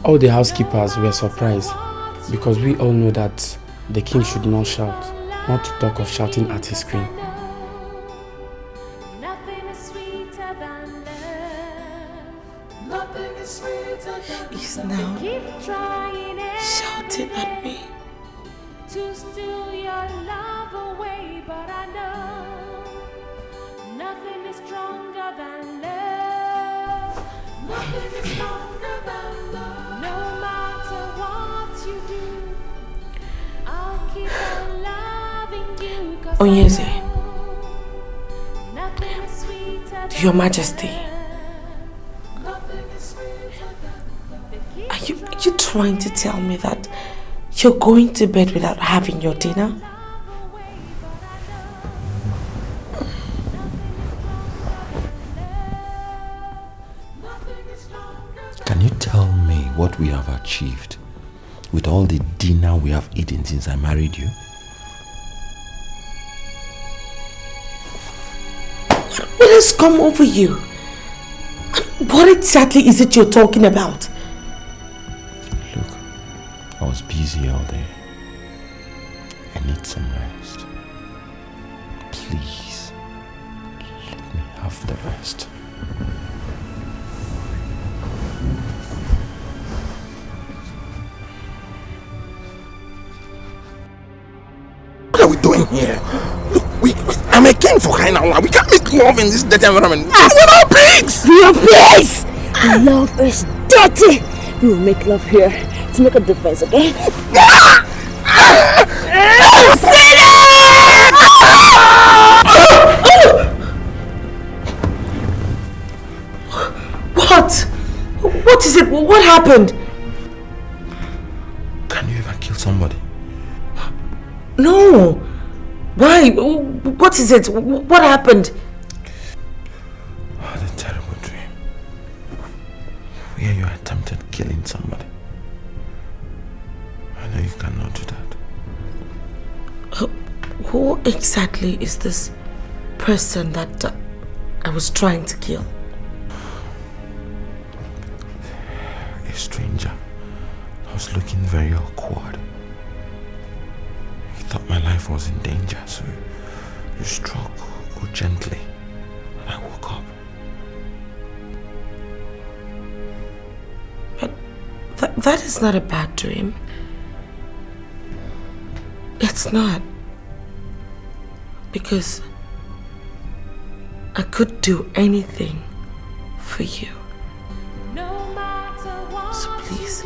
All the housekeepers were surprised because we all know that the king should not shout, not to talk of shouting at his queen. He's now shouting at me. To steal your love away, but I know nothing is stronger than love. Nothing is stronger than love. No matter what you do, I'll keep on loving you. Onyeze, Your Majesty, are you trying to tell me that you're going to bed without having your dinner? what we have achieved with all the dinner we have eaten since I married you? What has come over you? What exactly is it you're talking about? Look, I was busy all day. I need some rest. Please, let me have the rest. What are we doing here? Look, I'm a king for crying out loud. We can't make love in this dirty environment. We're not pigs! We are pigs! Love is dirty! We will make love here to make a difference, okay? What? What is it? What happened? Can you ever kill somebody? No. Why? What is it? What happened? I had a terrible dream where you attempted killing somebody. I know you cannot do that. Who exactly is this person that I was trying to kill? A stranger. I was looking very awkward. He thought my life was in danger, so you struck gently, and I woke up. But that is not a bad dream. It's not. Because I could do anything for you. So please,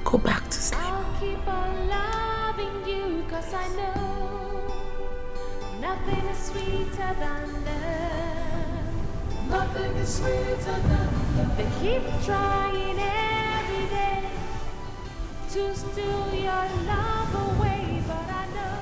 go back to sleep. I'll keep on loving you, 'cause I know nothing is sweeter than love. Nothing is sweeter than love. They keep trying every day to steal your love away, but I know.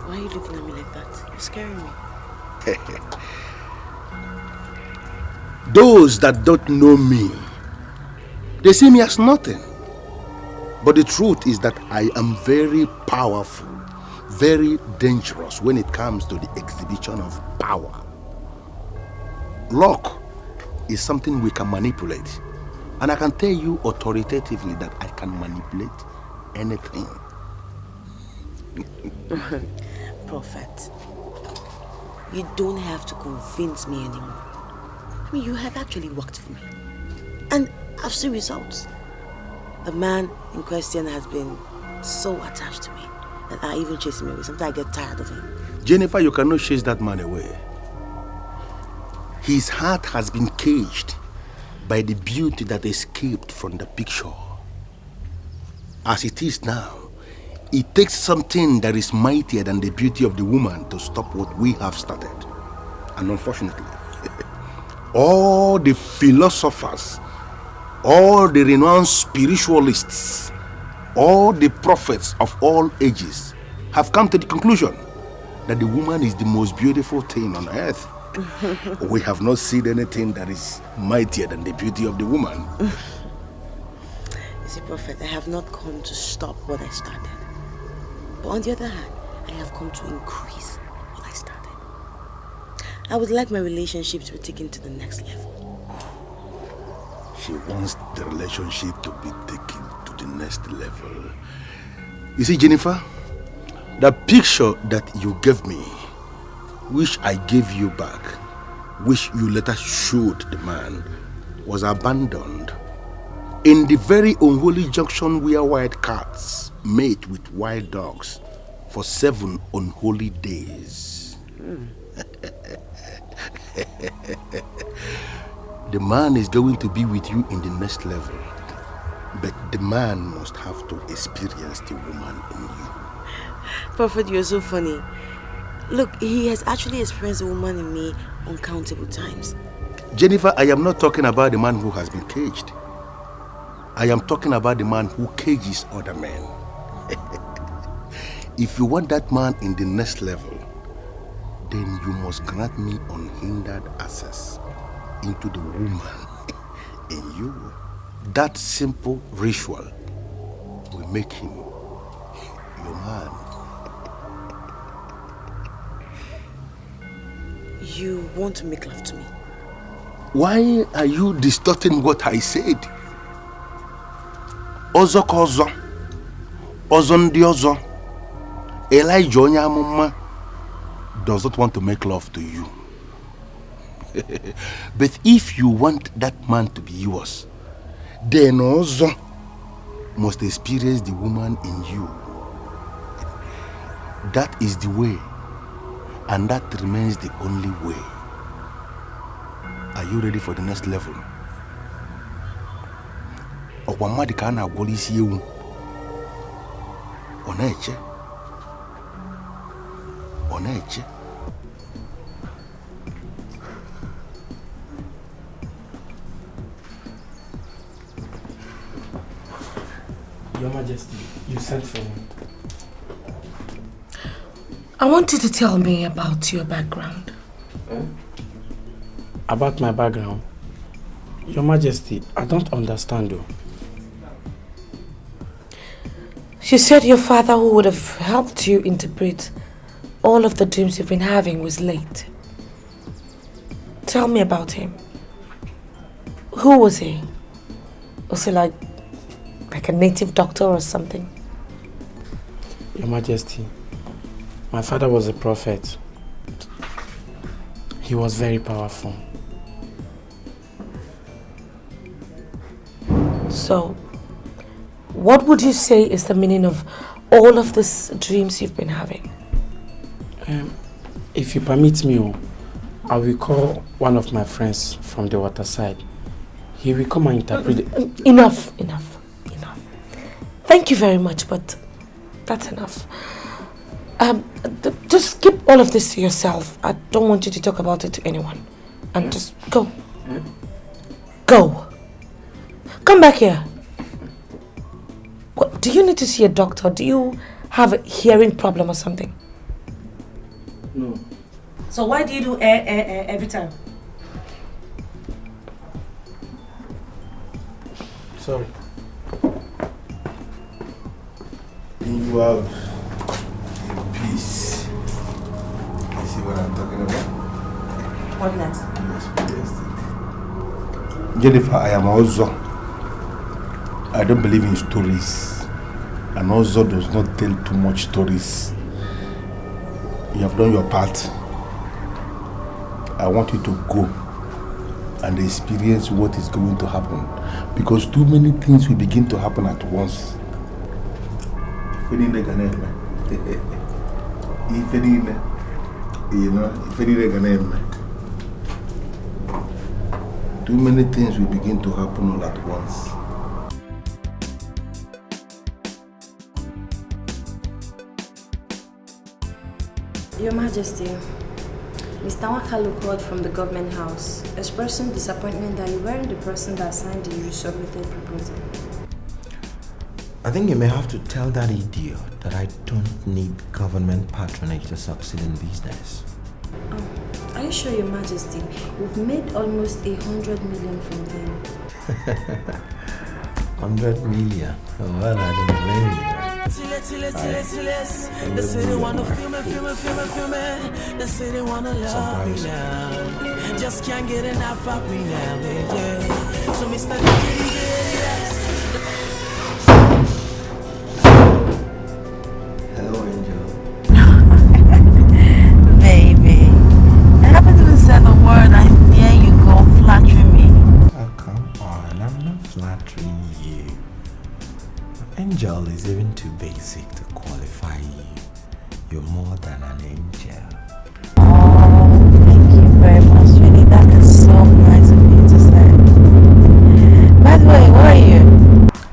Why are you looking at me like that? You're scaring me. Those that don't know me, they see me as nothing. But the truth is that I am very powerful, very dangerous when it comes to the exhibition of power. Luck is something we can manipulate. And I can tell you authoritatively that I can manipulate anything. Prophet, you don't have to convince me anymore. I mean, you have actually worked for me. And I've seen results. The man in question has been so attached to me that I even chase him away. Sometimes I get tired of him. Jennifer, you cannot chase that man away. His heart has been caged by the beauty that escaped from the picture. As it is now, it takes something that is mightier than the beauty of the woman to stop what we have started. And unfortunately, all the philosophers, all the renowned spiritualists, all the prophets of all ages have come to the conclusion that the woman is the most beautiful thing on earth. We have not seen anything that is mightier than the beauty of the woman. You see, Prophet, I have not come to stop what I started. But on the other hand, I have come to increase what I started. I would like my relationship to be taken to the next level. She wants the relationship to be taken to the next level. You see, Jennifer, the picture that you gave me, which I gave you back, which you later showed the man, was abandoned in the very unholy junction where wild cats mate with wild dogs for 7 unholy days. The man is going to be with you in the next level, but the man must have to experience the woman in you. Prophet, you're so funny. Look, he has actually experienced a woman in me uncountable times. Jennifer, I am not talking about the man who has been caged. I am talking about the man who cages other men. If you want that man in the next level, then you must grant me unhindered access into the woman in you. That simple ritual will make him your man. You want to make love to me? Why are you distorting what I said? Ozo kozo, ozo ndi ozo. Elijah Amuma does not want to make love to you. But if you want that man to be yours, then also must experience the woman in you. That is the way, and that remains the only way. Are you ready for the next level? Okwamadi kana agwolisi ewu. Oneche. Oneche. Your Majesty, you sent for me. I want you to tell me about your background. About my background? Your Majesty, I don't understand though. You said your father, who would have helped you interpret all of the dreams you've been having, was late. Tell me about him. Who was he? Was he like a native doctor or something? Your Majesty, my father was a prophet. He was very powerful. So, what would you say is the meaning of all of these dreams you've been having? If you permit me, I will call one of my friends from the waterside. He will come and interpret it. Enough. Thank you very much, but that's enough. Just keep all of this to yourself. I don't want you to talk about it to anyone. And just go. Go. Come back here. What, do you need to see a doctor? Do you have a hearing problem or something? No. So why do you do every time? Sorry. You have a peace. You see what I'm talking about? What next? Yes, Jennifer, I am also. I don't believe in stories. And also does not tell too much stories. You have done your part. I want you to go and experience what is going to happen. Because too many things will begin to happen at once. Too many things will begin to happen all at once. Your Majesty, Mr. Wakalu called from the government house, expressing disappointment that you weren't the person that signed the resubmitted proposal. I think you may have to tell that idiot that I don't need government patronage to succeed in business. Are you sure, Your Majesty? We've made almost 100 million from them. 100 million? Oh, well, I don't blame you. They say they wanna feel me. They say they wanna love me now. Just can't get enough of me now, yeah. So Mr. Dikeh, Hello, Angel. Baby, I haven't even said a word and there you go flattering me. Oh, come on, I'm not flattering you. Angel is even too basic to qualify you. You're more than an angel. Oh, thank you very much, really. That is so nice of you to say. By the way, where are you?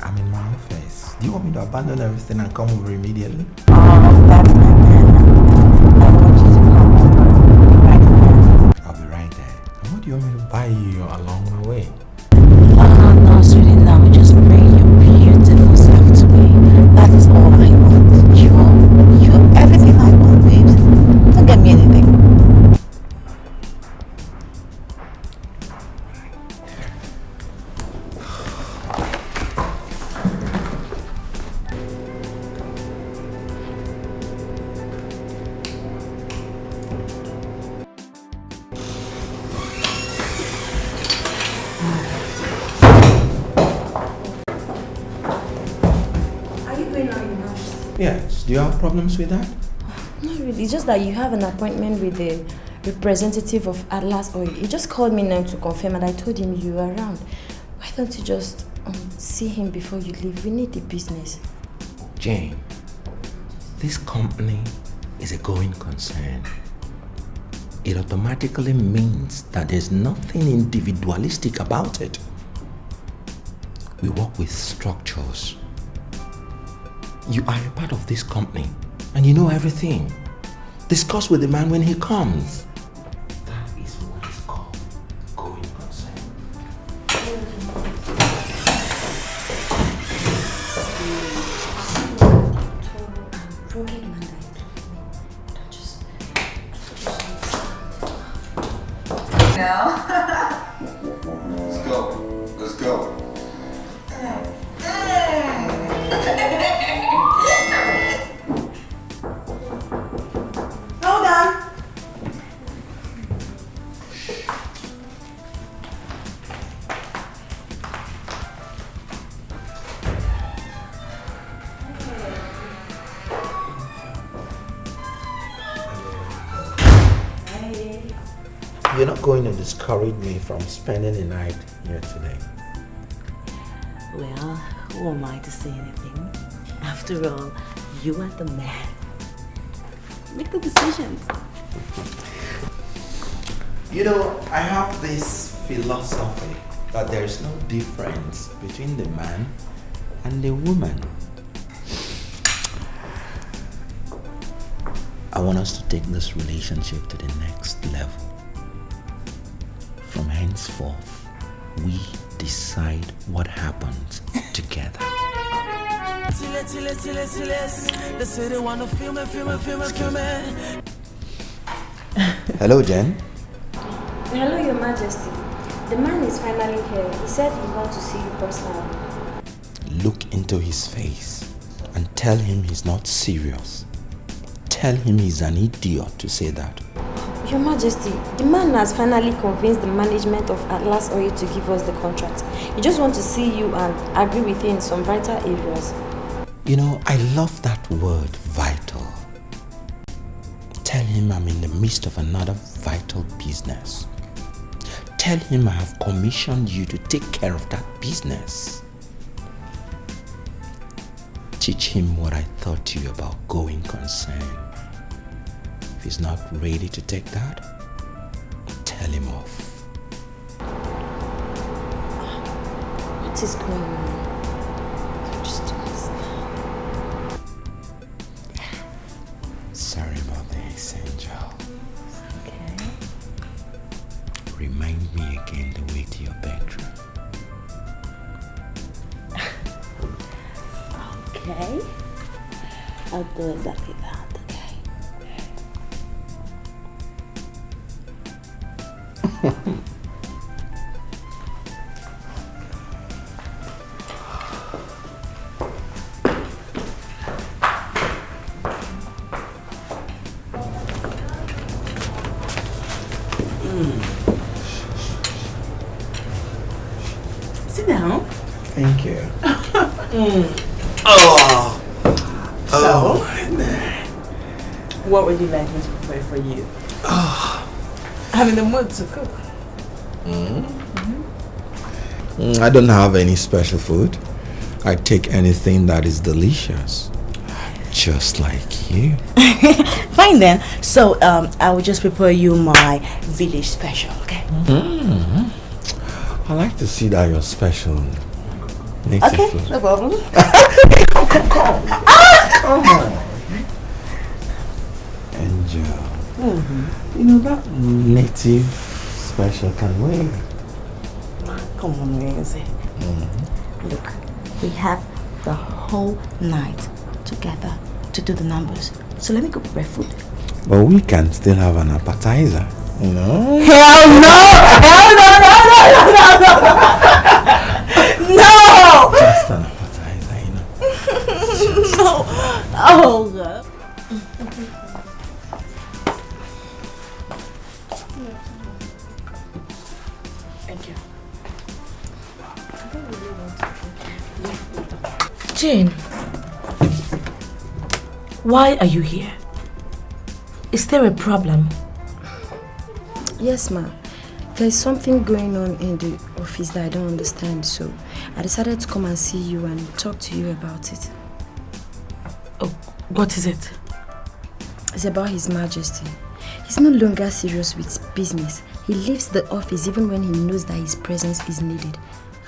I'm in my office. Do you want me to abandon everything and come over immediately? Oh, that's my man. I want you to come over right now. I'll be right there. And what do you want me to buy you along my way? Oh, no, sweetie, no. Just bring Yes. Do you have problems with that? Not really. It's just that you have an appointment with the representative of Atlas Oil. He just called me now to confirm and I told him you were around. Why don't you just see him before you leave? We need the business. Jane, this company is a going concern. It automatically means that there's nothing individualistic about it. We work with structures. You are a part of this company and you know everything. Discuss with the man when he comes. That is what is called going concern. Let's go. Let's go. Hold on. You're not going to discourage me from spending the night here today. Well, who am I to say anything? After all, you are the man. Make the decisions. You know, I have this philosophy that there's no difference between the man and the woman. I want us to take this relationship to the next level. From henceforth, we decide what happens together. Hello, Jen. Hello, Your Majesty. The man is finally here. He said he wants to see you personally. Look into his face and tell him he's not serious. Tell him he's an idiot to say that. Your Majesty, the man has finally convinced the management of Atlas Oil to give us the contract. He just wants to see you and agree with you in some vital areas. You know, I love that word, vital. Tell him I'm in the midst of another vital business. Tell him I have commissioned you to take care of that business. Teach him what I taught to you about going concern. If he's not ready to take that, tell him off. What is going on? I just don't understand. Sorry about this, Angel. Okay. Remind me again the way to your bedroom. Okay. I'll do exactly that. Sit down. Thank you. So, what would you like me to prepare for you? I'm in the mood to cook. I don't have any special food. I take anything that is delicious. Just like you. Fine then. So I will just prepare you my village special, okay? I like to see that you're special. Native Okay, food. no problem. Come on. Angel. You know that native special can wait. Come on, Onyeze. Look, we have the whole night together to do the numbers. So let me go prepare food. But we can still have an appetizer, you know? Hell no! Hell no! No! Just an appetizer, you know? No! Oh, God. Thank you. Jane, Why are you here? Is there a problem? Yes, ma. There's something going on in the office that I don't understand, so I decided to come and see you and talk to you about it. Oh, what is it? It's about His Majesty. He's no longer serious with business. He leaves the office even when he knows that his presence is needed,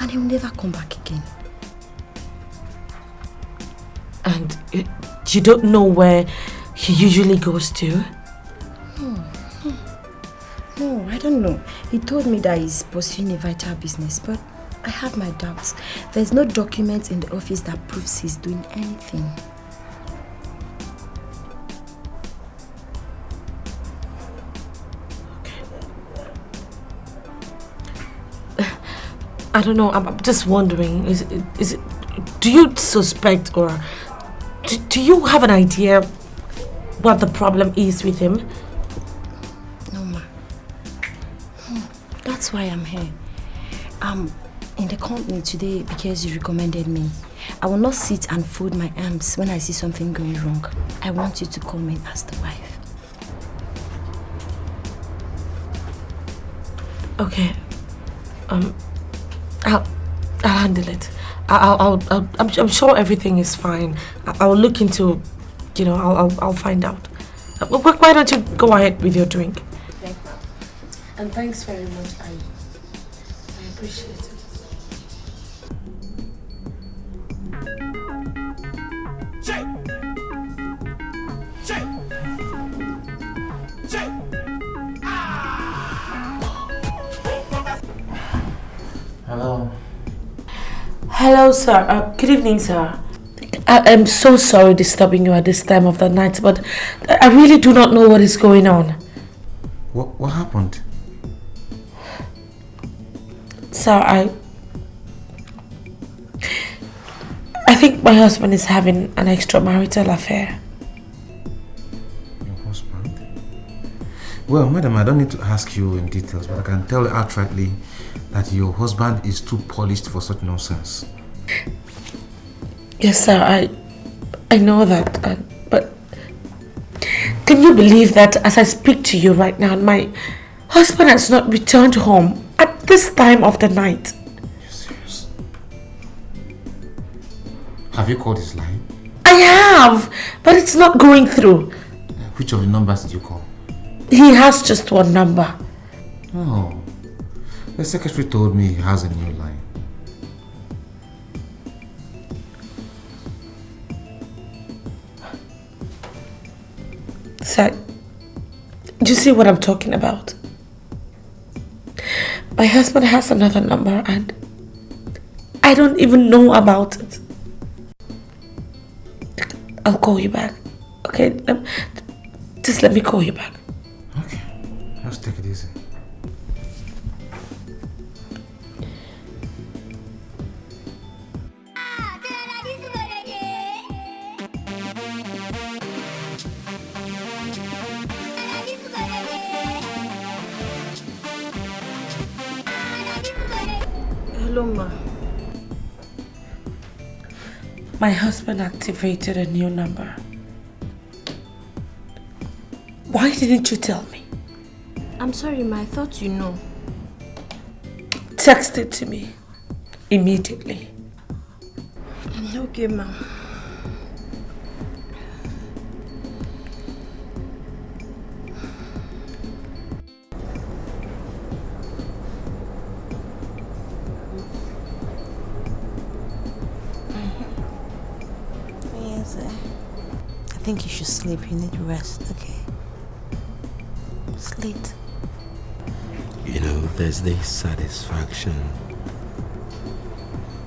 and he'll never come back again. And you don't know where he usually goes to? No, I don't know. He told me that he's pursuing a vital business, but I have my doubts. There's no document in the office that proves he's doing anything. I don't know, I'm just wondering, is it, do you suspect or do you have an idea what the problem is with him? No, ma. That's why I'm here. I'm in the company today because you recommended me. I will not sit and fold my arms when I see something going wrong. I want you to come in as the wife. Okay. I'll handle it. I'm sure everything is fine. I'll look into, you know, I'll find out. Why don't you go ahead with your drink? Thank you. And thanks very much. I appreciate it. Hello. Hello, sir. Good evening, sir. I'm so sorry disturbing you at this time of the night, but I really do not know what is going on. What happened? Sir, I think my husband is having an extramarital affair. Your husband? Well, madam, I don't need to ask you in details, but I can tell you outrightly that your husband is too polished for such nonsense. Yes, sir, I know that, but can you believe that as I speak to you right now, my husband has not returned home at this time of the night? You're serious? Have you called his line? I have, but it's not going through. Which of the numbers did you call? He has just one number. Oh. The secretary told me he has a new line. Sir, do you see what I'm talking about? My husband has another number and I don't even know about it. I'll call you back. Okay? Just let me call you back. Okay. Just take it easy. Hello, ma. My husband activated a new number. Why didn't you tell me? I'm sorry, ma. I thought you know. Text it to me immediately. Okay, ma. I think you should sleep. You need rest, okay? Sleep. You know, there's this satisfaction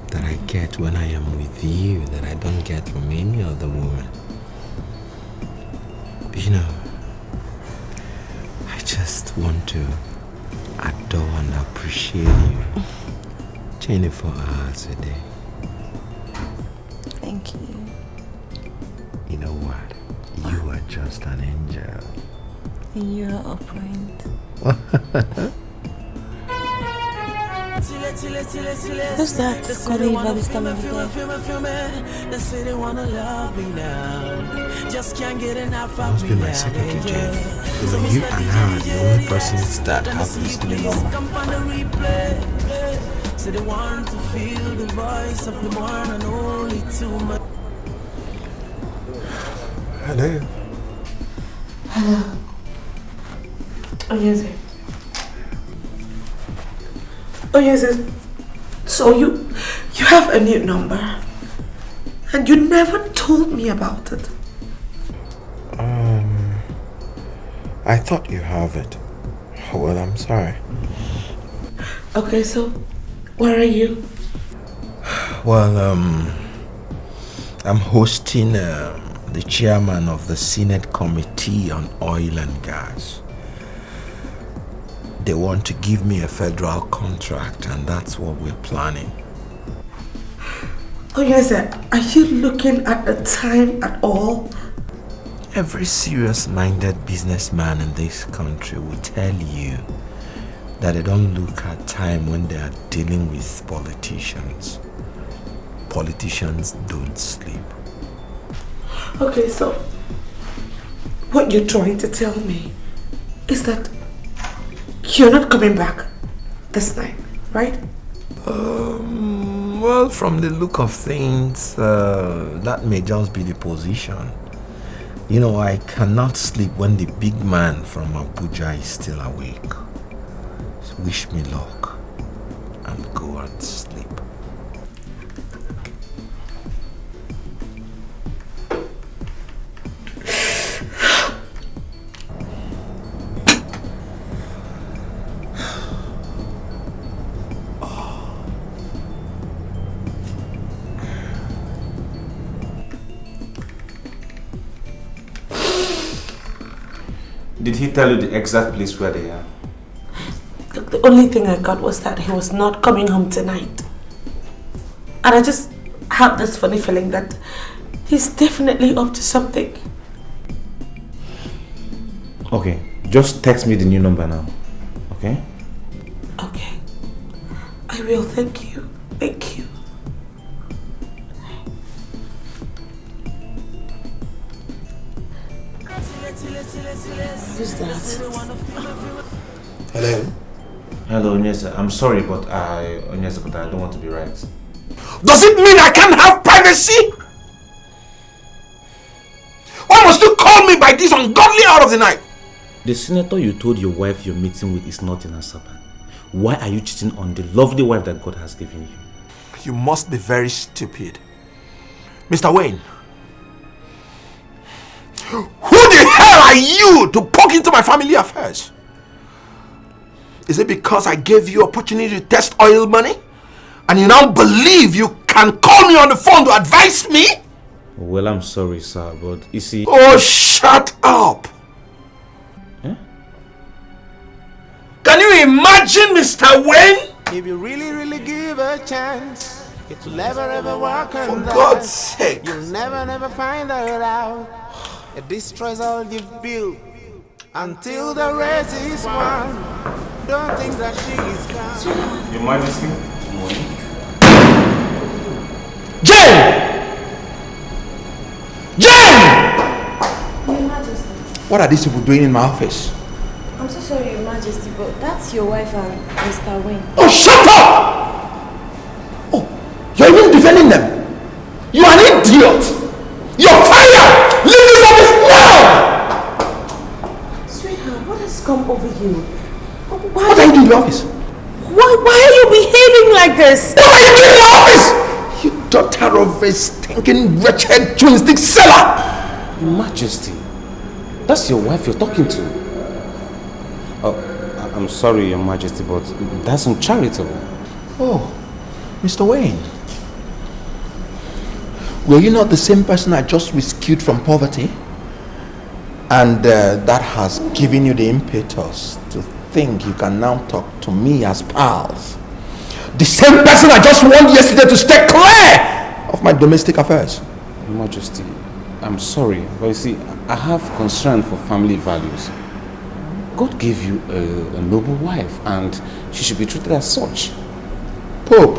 that I get when I am with you that I don't get from any other woman. You know, I just want to adore and appreciate you 24 hours a day. Thank you. You know what? You are just an angel. And you're a point. Who's that calling you by this time of the day? They say they wanna love me now. Just can't get enough Must of be me my now. secretary, Jane. You and her are the only persons that have this to the number. So they want to feel the voice of the one and only too much. Hello. Hello. Onyeze. Onyeze, so you have a new number and you never told me about it. I thought you have it. Well, I'm sorry. Okay, so where are you? Well, I'm hosting the chairman of the Senate Committee on Oil and Gas. They want to give me a federal contract, and that's what we're planning. Oh yes, are you looking at the time at all? Every serious-minded businessman in this country will tell you that they don't look at time when they are dealing with politicians. Politicians don't sleep. Okay, so what you're trying to tell me is that you're not coming back this night, right? Well, from the look of things, that may just be the position. You know, I cannot sleep when the big man from Abuja is still awake. So wish me luck and go and sleep. Did he tell you the exact place where they are? The only thing I got was that he was not coming home tonight. And I just have this funny feeling that he's definitely up to something. Okay, just text me the new number now, okay? Okay. I will, thank you. Thank you. Who's that? Hello? Hello, Onyeze. I'm sorry, but Onyeze, but I don't want to be right. Does it mean I can't have privacy? Why must you call me by this ungodly hour of the night? The senator you told your wife you're meeting with is not in her servant. Why are you cheating on the lovely wife that God has given you? You must be very stupid. Mr. Wayne, who the hell are you to poke into my family affairs? Is it because I gave you opportunity to test oil money? And you now believe you can call me on the phone to advise me? Well, I'm sorry, sir, but you see... Oh, shut up! Eh? Can you imagine, Mr. Wayne? If you really give a chance, it will never ever work on For God's sake. You'll never find her out. It destroys all you've built until the race is won. Don't think that she is gone. Your Majesty? Jane! Jane! Your Majesty. What are these people doing in my office? I'm so sorry, Your Majesty, but that's your wife and Mr. Wayne. Oh, shut up! Oh, you're even defending them. You are an idiot. You're fired! Leave this office now! Sweetheart, what has come over you? What are you doing in the office? Why are you behaving like this? What are you doing in the office? You daughter of a stinking, wretched, chewing stick seller! Your Majesty, that's your wife you're talking to. Oh, I'm sorry, Your Majesty, but that's uncharitable. Oh, Mr. Wayne. Were you not the same person I just rescued from poverty? And that has given you the impetus to think you can now talk to me as pals. The same person I just warned yesterday to stay clear of my domestic affairs. Your Majesty, I'm sorry, but you see, I have concern for family values. God gave you a noble wife and she should be treated as such. Pope,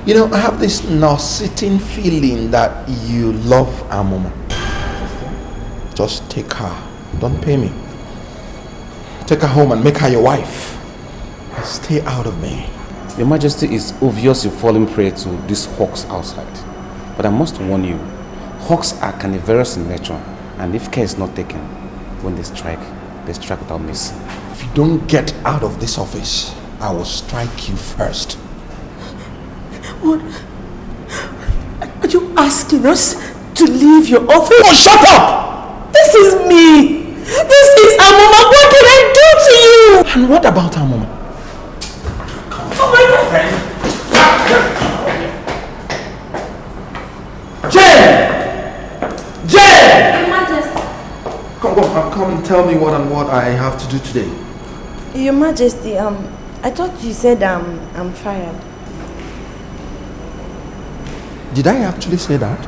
you know, I have this nauseating feeling that you love Amuma. Just take her. Don't pay me. Take her home and make her your wife. And stay out of me. Your Majesty, it's obvious you're falling prey to these hawks outside. But I must warn you, hawks are carnivorous in nature, and if care is not taken, when they strike without mercy. If you don't get out of this office, I will strike you first. What? Are you asking us to leave your office? Oh, shut up! This is me! This is Amuma! What did I do to you? And what about Amuma? Oh my God! Jane! Jane! Your Majesty. Come and tell me what I have to do today. Your Majesty, I thought you said I'm fired. Did I actually say that?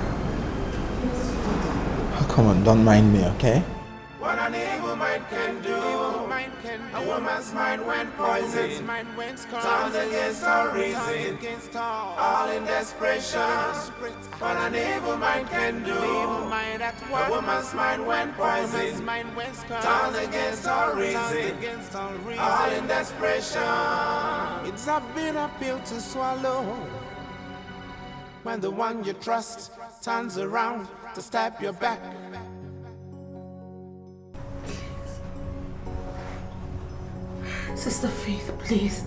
Oh, come on, don't mind me, okay? What an evil mind can do. A woman's mind went poison. Turns against her reason. All in desperation. What an evil mind can do. A woman's mind went poison. Turns against her reason. All in desperation. It's a bitter pill to swallow. When the one you trust turns around to stab your back. Sister Faith, please.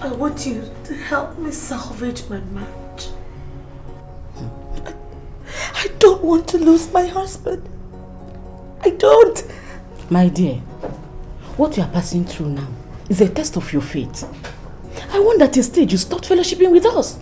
I want you to help me salvage my marriage. I don't want to lose my husband. I don't. My dear, what you are passing through now is a test of your faith. I want at a stage you start fellowshipping with us.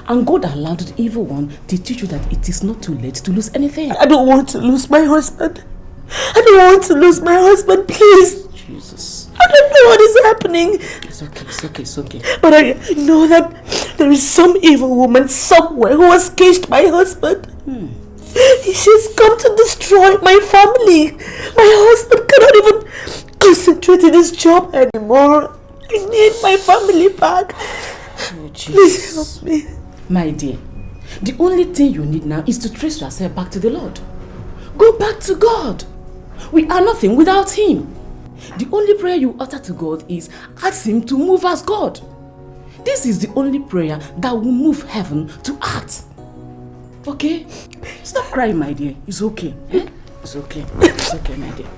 And God allowed the evil one to teach you that it is not too late to lose anything. I don't want to lose my husband. I don't want to lose my husband, please. Jesus. I don't know what is happening. It's okay. But I know that there is some evil woman somewhere who has caged my husband. She's come to destroy my family. My husband cannot even concentrate in his job anymore. I need my family back. Oh, please help me. My dear, the only thing you need now is to trace yourself back to the Lord. Go back to God. We are nothing without Him. The only prayer you utter to God is ask Him to move as God. This is the only prayer that will move heaven to act. Okay? Stop crying, my dear. It's okay. It's okay. It's okay, my dear.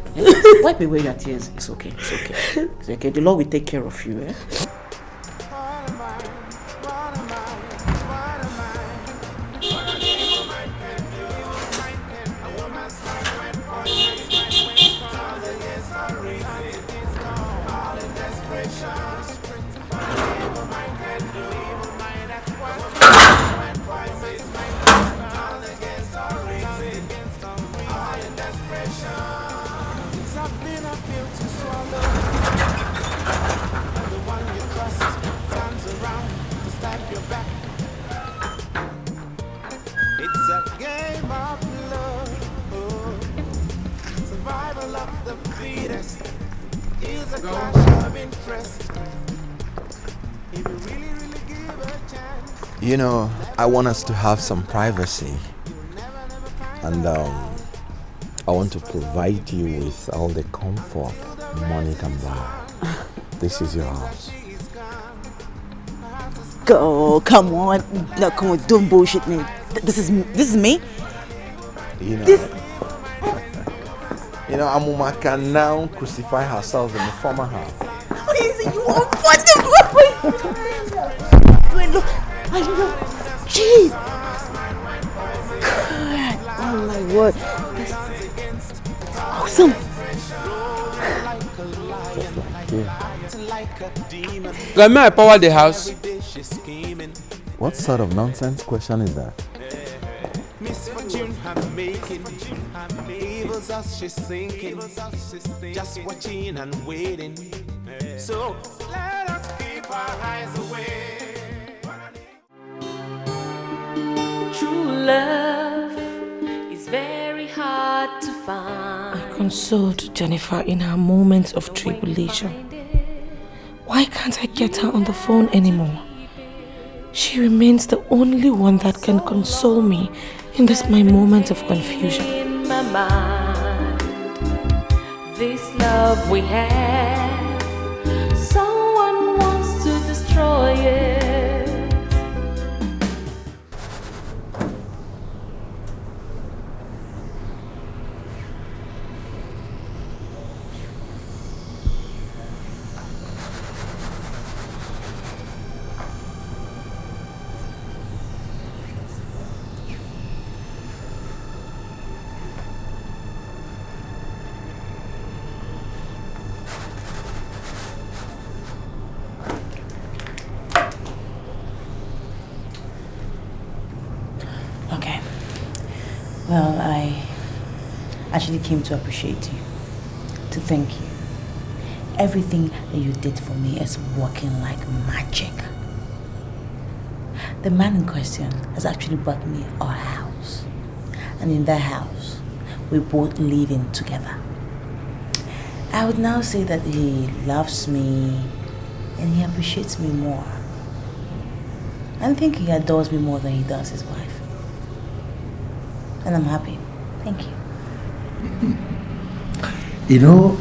Wipe away your tears. It's okay. It's okay. It's okay. The Lord will take care of you. You know, I want us to have some privacy. And I want to provide you with all the comfort money can buy. This is your house. Go, come on. No, come on, don't bullshit me. This is me? You know, Amuma can now crucify herself in the former house. You are funny. Look, I know. Jeez. God. Oh my word. That's awesome. May I power the house? What sort of nonsense question is that? Misfortune I'm making, evil's us she's sinking, just watching and waiting. So let us keep our eyes away. True love is very hard to find. consoled Jennifer in her moments of tribulation. Why can't I get her on the phone anymore? She remains the only one that can console me in this my moment of confusion. In my mind, this love we have, someone wants to destroy it. Well, I actually came to appreciate you, to thank you. Everything that you did for me is working like magic. The man in question has actually bought me our house. And in that house, we both live in together. I would now say that he loves me and he appreciates me more. I think he adores me more than he does his wife. And I'm happy. Thank you. You know,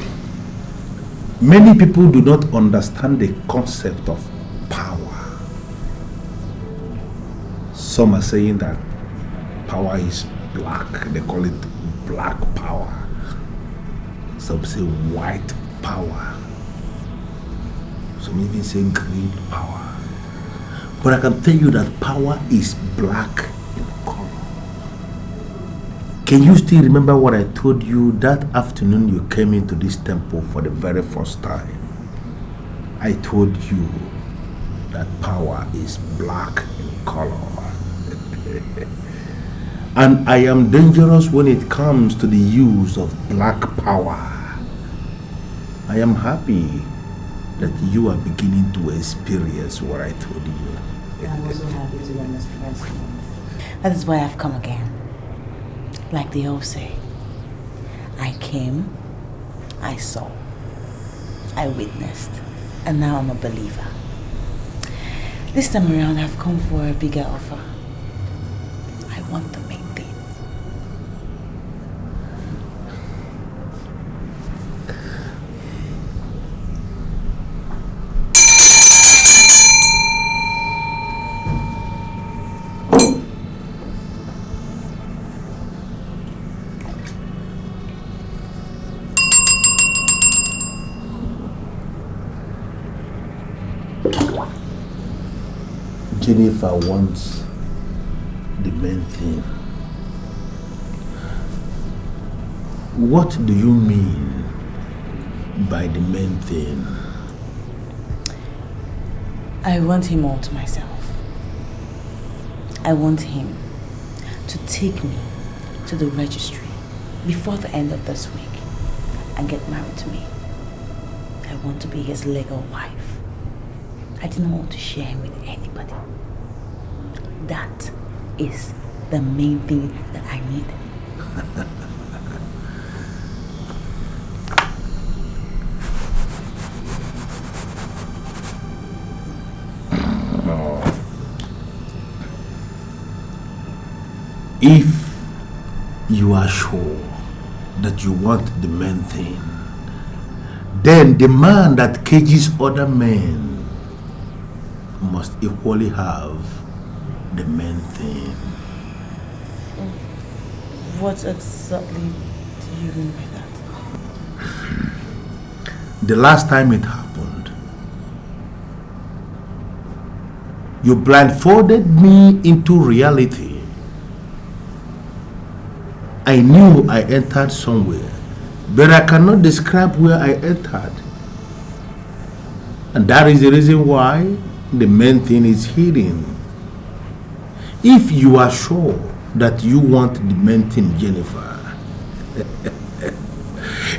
many people do not understand the concept of power. Some are saying that power is black. They call it black power. Some say white power. Some even say green power. But I can tell you that power is black in color. Can you still remember what I told you that afternoon you came into this temple for the very first time? I told you that power is black in color. And I am dangerous when it comes to the use of black power. I am happy that you are beginning to experience what I told you. I'm also happy to learn this person. That is why I've come again. Like they all say, I came, I saw, I witnessed, and now I'm a believer. This time around, I've come for a bigger offer. I want the main thing. Jennifer wants the main thing. What do you mean by the main thing? I want him all to myself. I want him to take me to the registry before the end of this week and get married to me. I want to be his legal wife. I didn't want to share him with anybody. That is the main thing that I need. If you are sure that you want the main thing, then the man that cages other men must equally have the main thing. What exactly do you mean by that? The last time it happened, you blindfolded me into reality. I knew I entered somewhere, but I cannot describe where I entered. And that is the reason why the main thing is hidden. If you are sure that you want the main thing, Jennifer,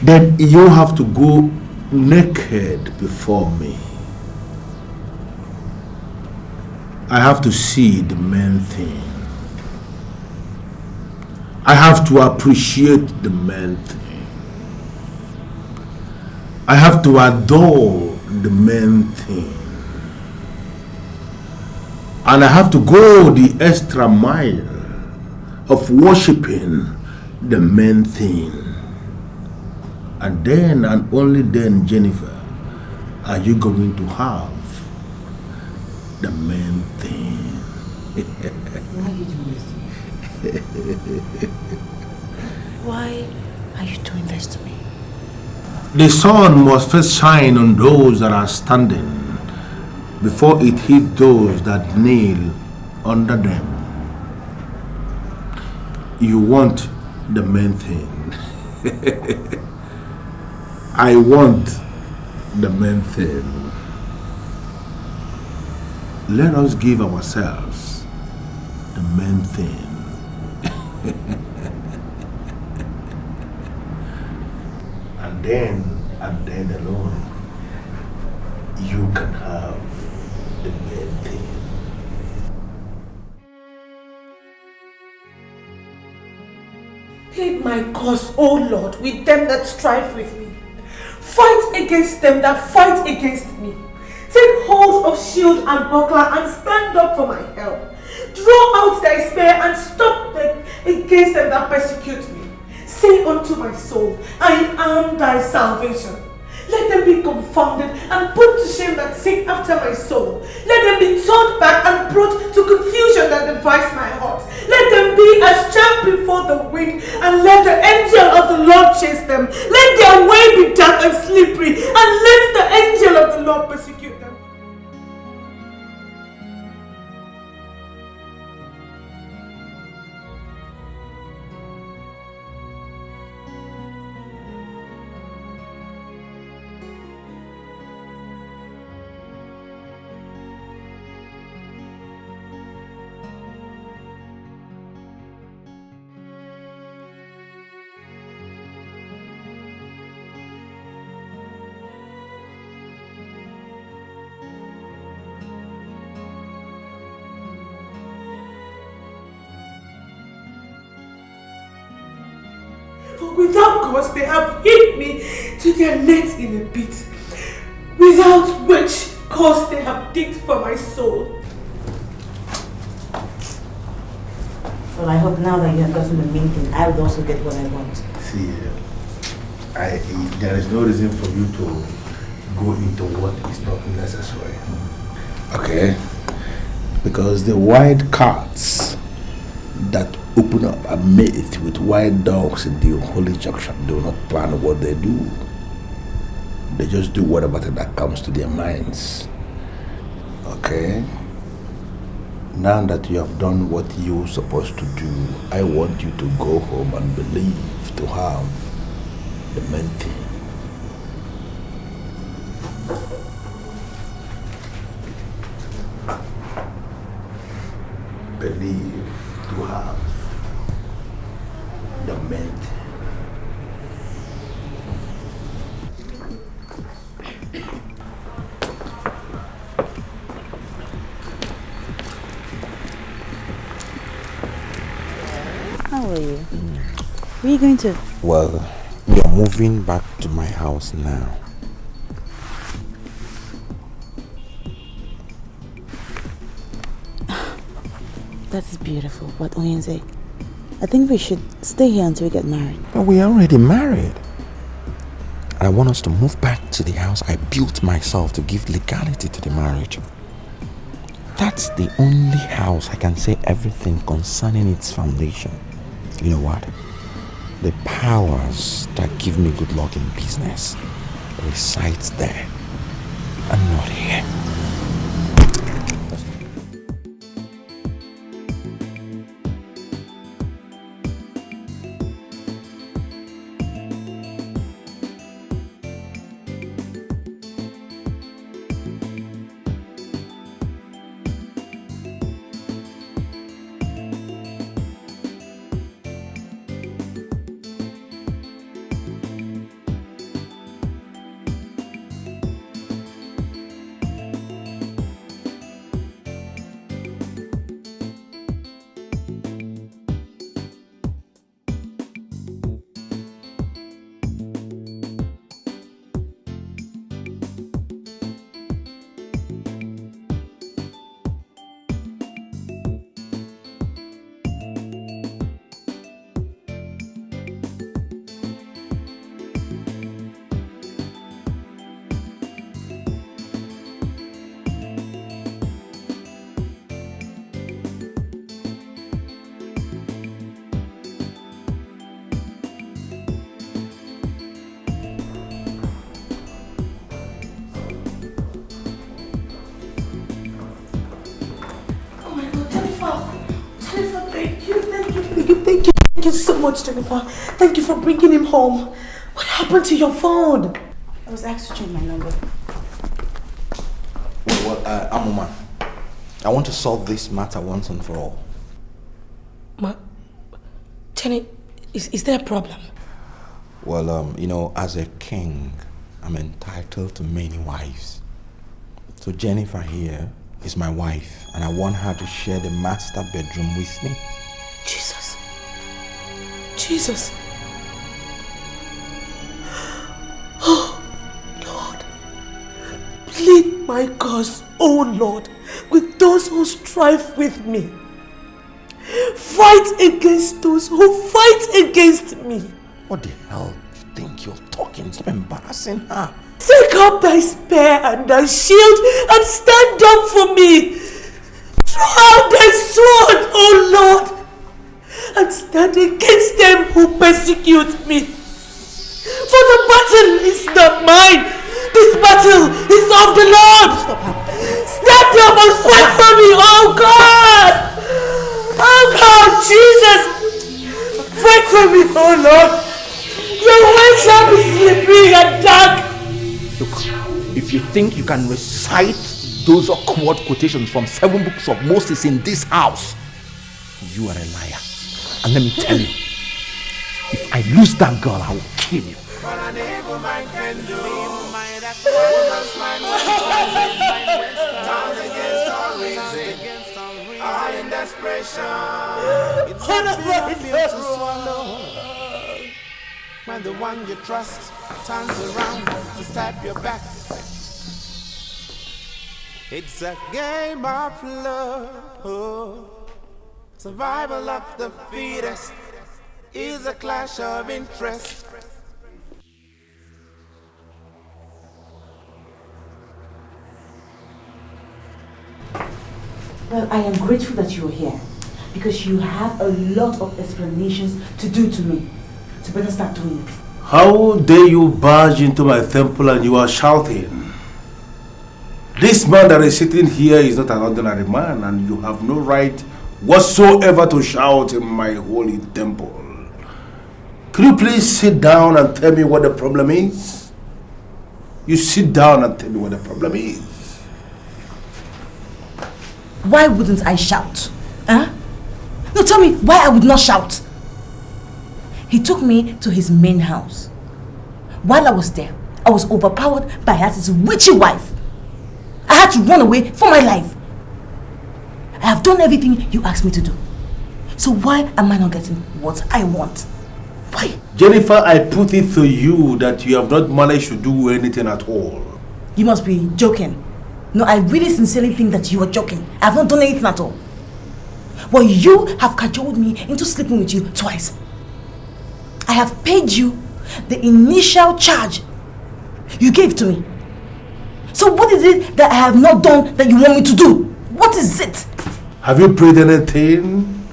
then you have to go naked before me. I have to see the main thing. I have to appreciate the main thing. I have to adore the main thing. And I have to go the extra mile of worshipping the main thing. And then and only then, Jennifer, are you going to have the main thing. Why are you doing this to me? Why are you doing this to me? The sun must first shine on those that are standing before it hits those that kneel under them. You want the main thing. I want the main thing. Let us give ourselves the main thing. And then alone, you can have the main thing. Plead my cause, O Lord, with them that strive with me. Fight against them that fight against me. Take hold of shield and buckler and stand up for my help. Draw out thy spear and stop them against them that persecute me. Say unto my soul, I am thy salvation. Let them be confounded and put to shame that seek after my soul. Let them be turned back and brought to confusion that devise my heart. Let them be as chaff before the wind, and let the angel of the Lord chase them. Let their way be dark and slippery, and let the angel of the Lord persecute them. Without cause they have hid me to their nets in a pit, without which cause they have digged for my soul. Well, I hope now that you have gotten the main thing, I would also get what I want. See, there is no reason for you to go into what is not necessary. Okay? Because the wild cats that open up a mate with wild dogs in the holy junction do not plan what they do. They just do whatever that comes to their minds. Okay? Now that you have done what you're supposed to do, I want you to go home and believe to have the main thing. Believe to have the main thing. How are you? Where are you going to? Well, we are moving back to my house now. That's beautiful, but Onyeze, I think we should stay here until we get married. But we are already married. I want us to move back to the house I built myself to give legality to the marriage. That's the only house I can say everything concerning its foundation. You know what? The powers that give me good luck in business resides there and not here. Thank you so much, Jennifer. Thank you for bringing him home. What happened to your phone? I was asked to change my number. Well, Amuma, I want to solve this matter once and for all. Jenny, is there a problem? Well, you know, as a king, I'm entitled to many wives. So Jennifer here is my wife, and I want her to share the master bedroom with me. Jesus. Jesus. Oh, Lord. Plead my cause, oh Lord, with those who strive with me. Fight against those who fight against me. What the hell do you think you're talking? Stop embarrassing her. Take up thy spear and thy shield and stand up for me. Throw out thy sword, O Lord, and stand against them who persecute me. For the battle is not mine. This battle is of the Lord. Stand up and fight for me, oh God. Oh God, Jesus. Fight for me, oh Lord. Your way shall be slippery and dark. Look, if you think you can recite those awkward quotations from 7 books of Moses in this house, you are a liar. And let me tell you, if I lose that girl, I will kill you. When the one you trust turns around to stab your back. It's a game of love. Survival of the fittest is a clash of interest. Well, I am grateful that you're here because you have a lot of explanations to do to me. So better start doing it. How dare you barge into my temple and you are shouting? This man that is sitting here is not an ordinary man, and you have no right whatsoever to shout in my holy temple. Could you please sit down and tell me what the problem is? You sit down and tell me what the problem is. Why wouldn't I shout? Huh? No, tell me why I would not shout. He took me to his main house. While I was there, I was overpowered by his witchy wife. I had to run away for my life. I have done everything you asked me to do. So why am I not getting what I want? Why? Jennifer, I put it to you that you have not managed to do anything at all. You must be joking. No, I really sincerely think that you are joking. I have not done anything at all. Well, you have cajoled me into sleeping with you twice. I have paid you the initial charge you gave to me. So what is it that I have not done that you want me to do? What is it? Have you paid anything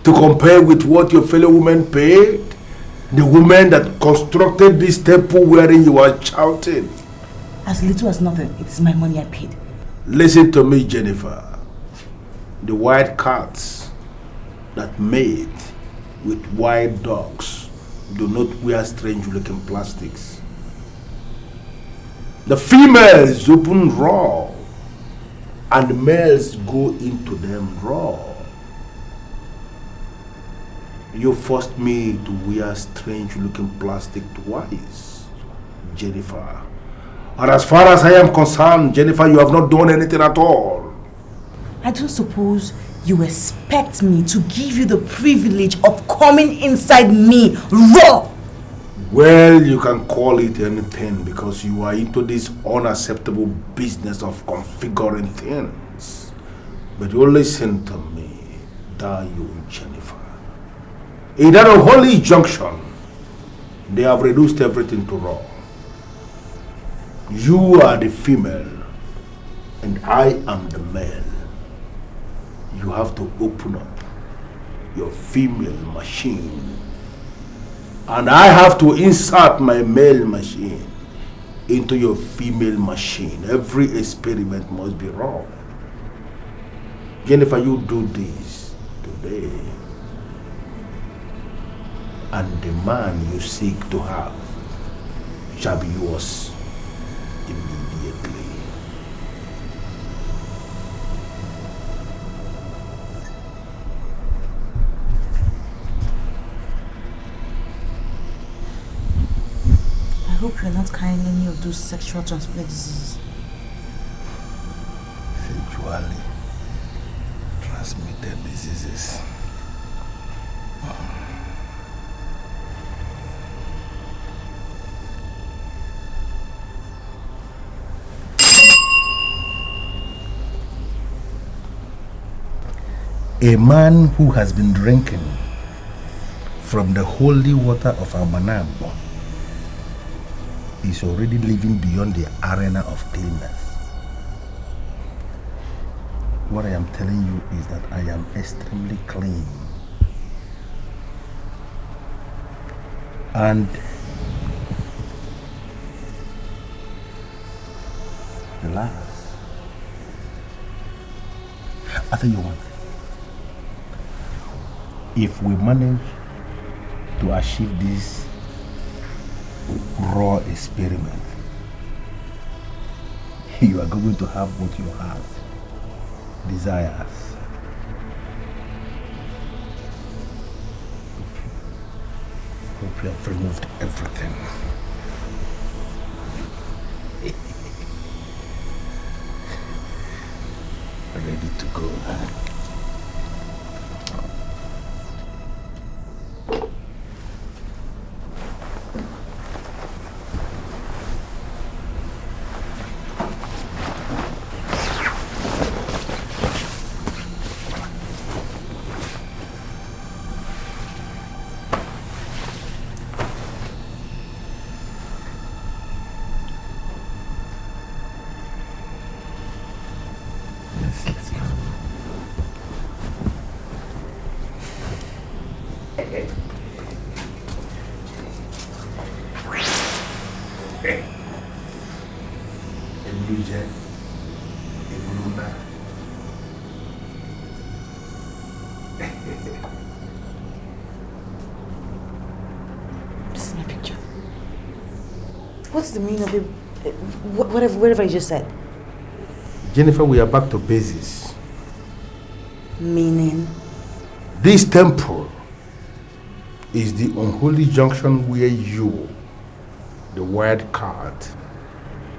to compare with what your fellow women paid? The woman that constructed this temple wherein you are shouting. As little as nothing, it is my money I paid. Listen to me, Jennifer. The white cats that mate with white dogs do not wear strange-looking plastics. The females open raw, and the males go into them raw. You forced me to wear strange-looking plastic twice, Jennifer. And as far as I am concerned, Jennifer, you have not done anything at all. I don't suppose you expect me to give you the privilege of coming inside me raw. Well, you can call it anything because you are into this unacceptable business of configuring things. But you listen to me, you Jennifer. In that unholy junction, they have reduced everything to raw. You are the female and I am the male. You have to open up your female machine and I have to insert my male machine into your female machine. Every experiment must be wrong. Jennifer, you do this today. and the man you seek to have shall be yours immediately. I hope you're not carrying any of those sexual transmitted diseases. Sexually transmitted diseases. A man who has been drinking from the holy water of Amuma is already living beyond the arena of cleanness. What I am telling you is that I am extremely clean. And the last, I tell you one. If we manage to achieve this raw experiment, you are going to have what you have desires. Hope you have removed everything. Ready to go. This is my picture. What's the meaning of it? Whatever you just said. Jennifer, we are back to basics. Meaning? This temple is the unholy junction where you, the wild card,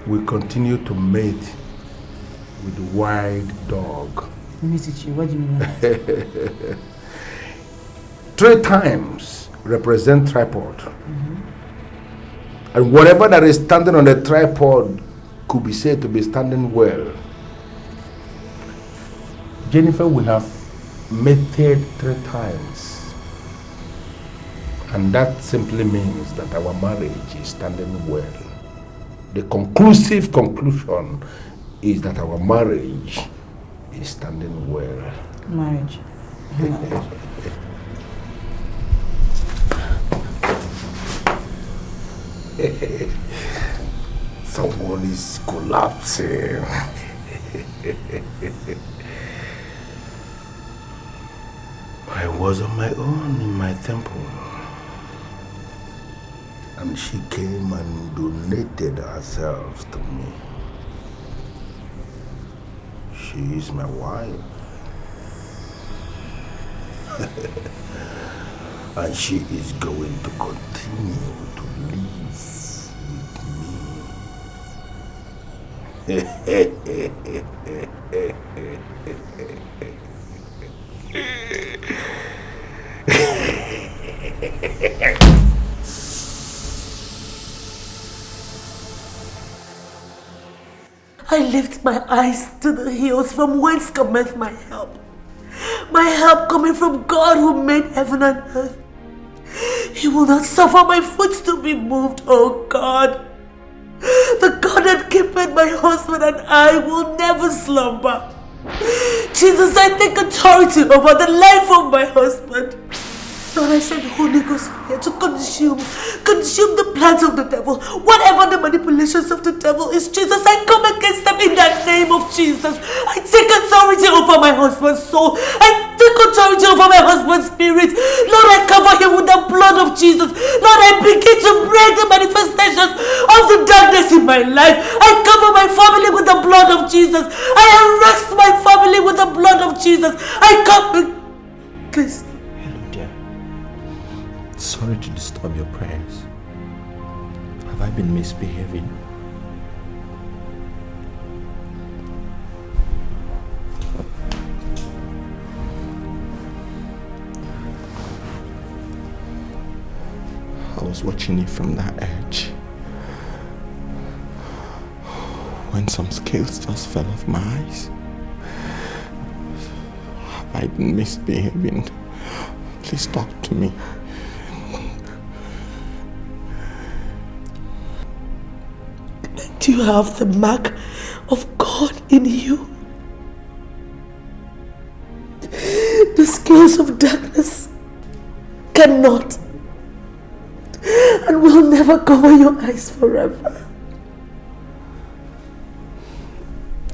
will continue to mate with the wild dog. Let me teach you. What do you mean by that? 3 times represent tripod. And whatever that is standing on the tripod could be said to be standing well. Jennifer, we have mated 3 times. And that simply means that our marriage is standing well. The conclusive conclusion is that our marriage is standing well. Marriage. Someone is collapsing. I was on my own in my temple, and she came and donated herself to me. She is my wife. And she is going to continue to live I lift my eyes to the hills from whence cometh my help. My help coming from God who made heaven and earth. He will not suffer my foot to be moved, oh God. The God that keepeth my husband and I will never slumber. Jesus, I take authority over the life of my husband. Lord, I send Holy Ghost fire to consume the plans of the devil. Whatever the manipulations of the devil is, Jesus, I come against them in the name of Jesus. I take authority over my husband's soul. I take take authority over my husband's spirit. Lord, I cover him with the blood of Jesus. Lord, I begin to break the manifestations of the darkness in my life. I cover my family with the blood of Jesus. I arrest my family with the blood of Jesus. I come... Please. Hello, dear. Sorry to disturb your prayers. Have I been misbehaving? I was watching you from that edge when some scales just fell off my eyes. Have I been misbehaving? Please talk to me. Do you have the mark of God in you? The scales of darkness cannot and will never cover your eyes forever.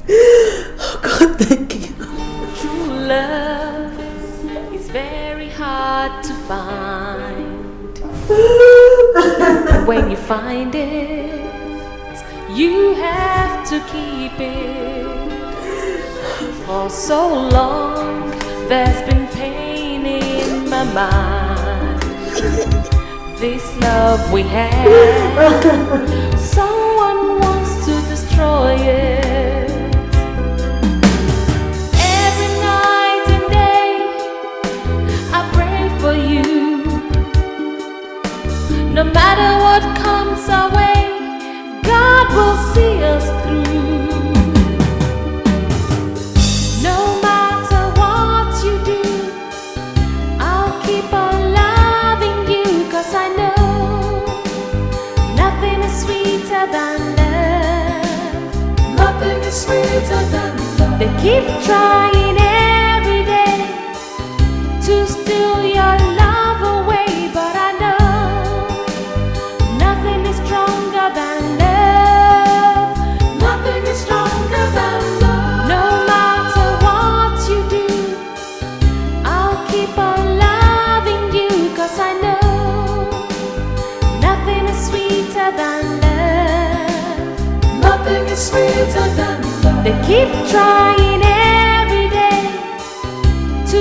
Oh God, thank you. True love is very hard to find. When you find it, you have to keep it. For so long, there's been pain in my mind. This love we have, someone wants to destroy it. Every night and day, I pray for you. No matter what comes our way, God will see us through. No matter what you do, I'll keep on loving you, 'cause I know nothing is sweeter than love. Nothing is sweeter than love. They keep trying every day to steal your love away, but I know nothing is stronger than love. Nothing is stronger than love. No matter what you do, I'll keep on loving you, 'cause I know nothing is sweeter than love. Nothing is sweeter than love. They keep trying every day to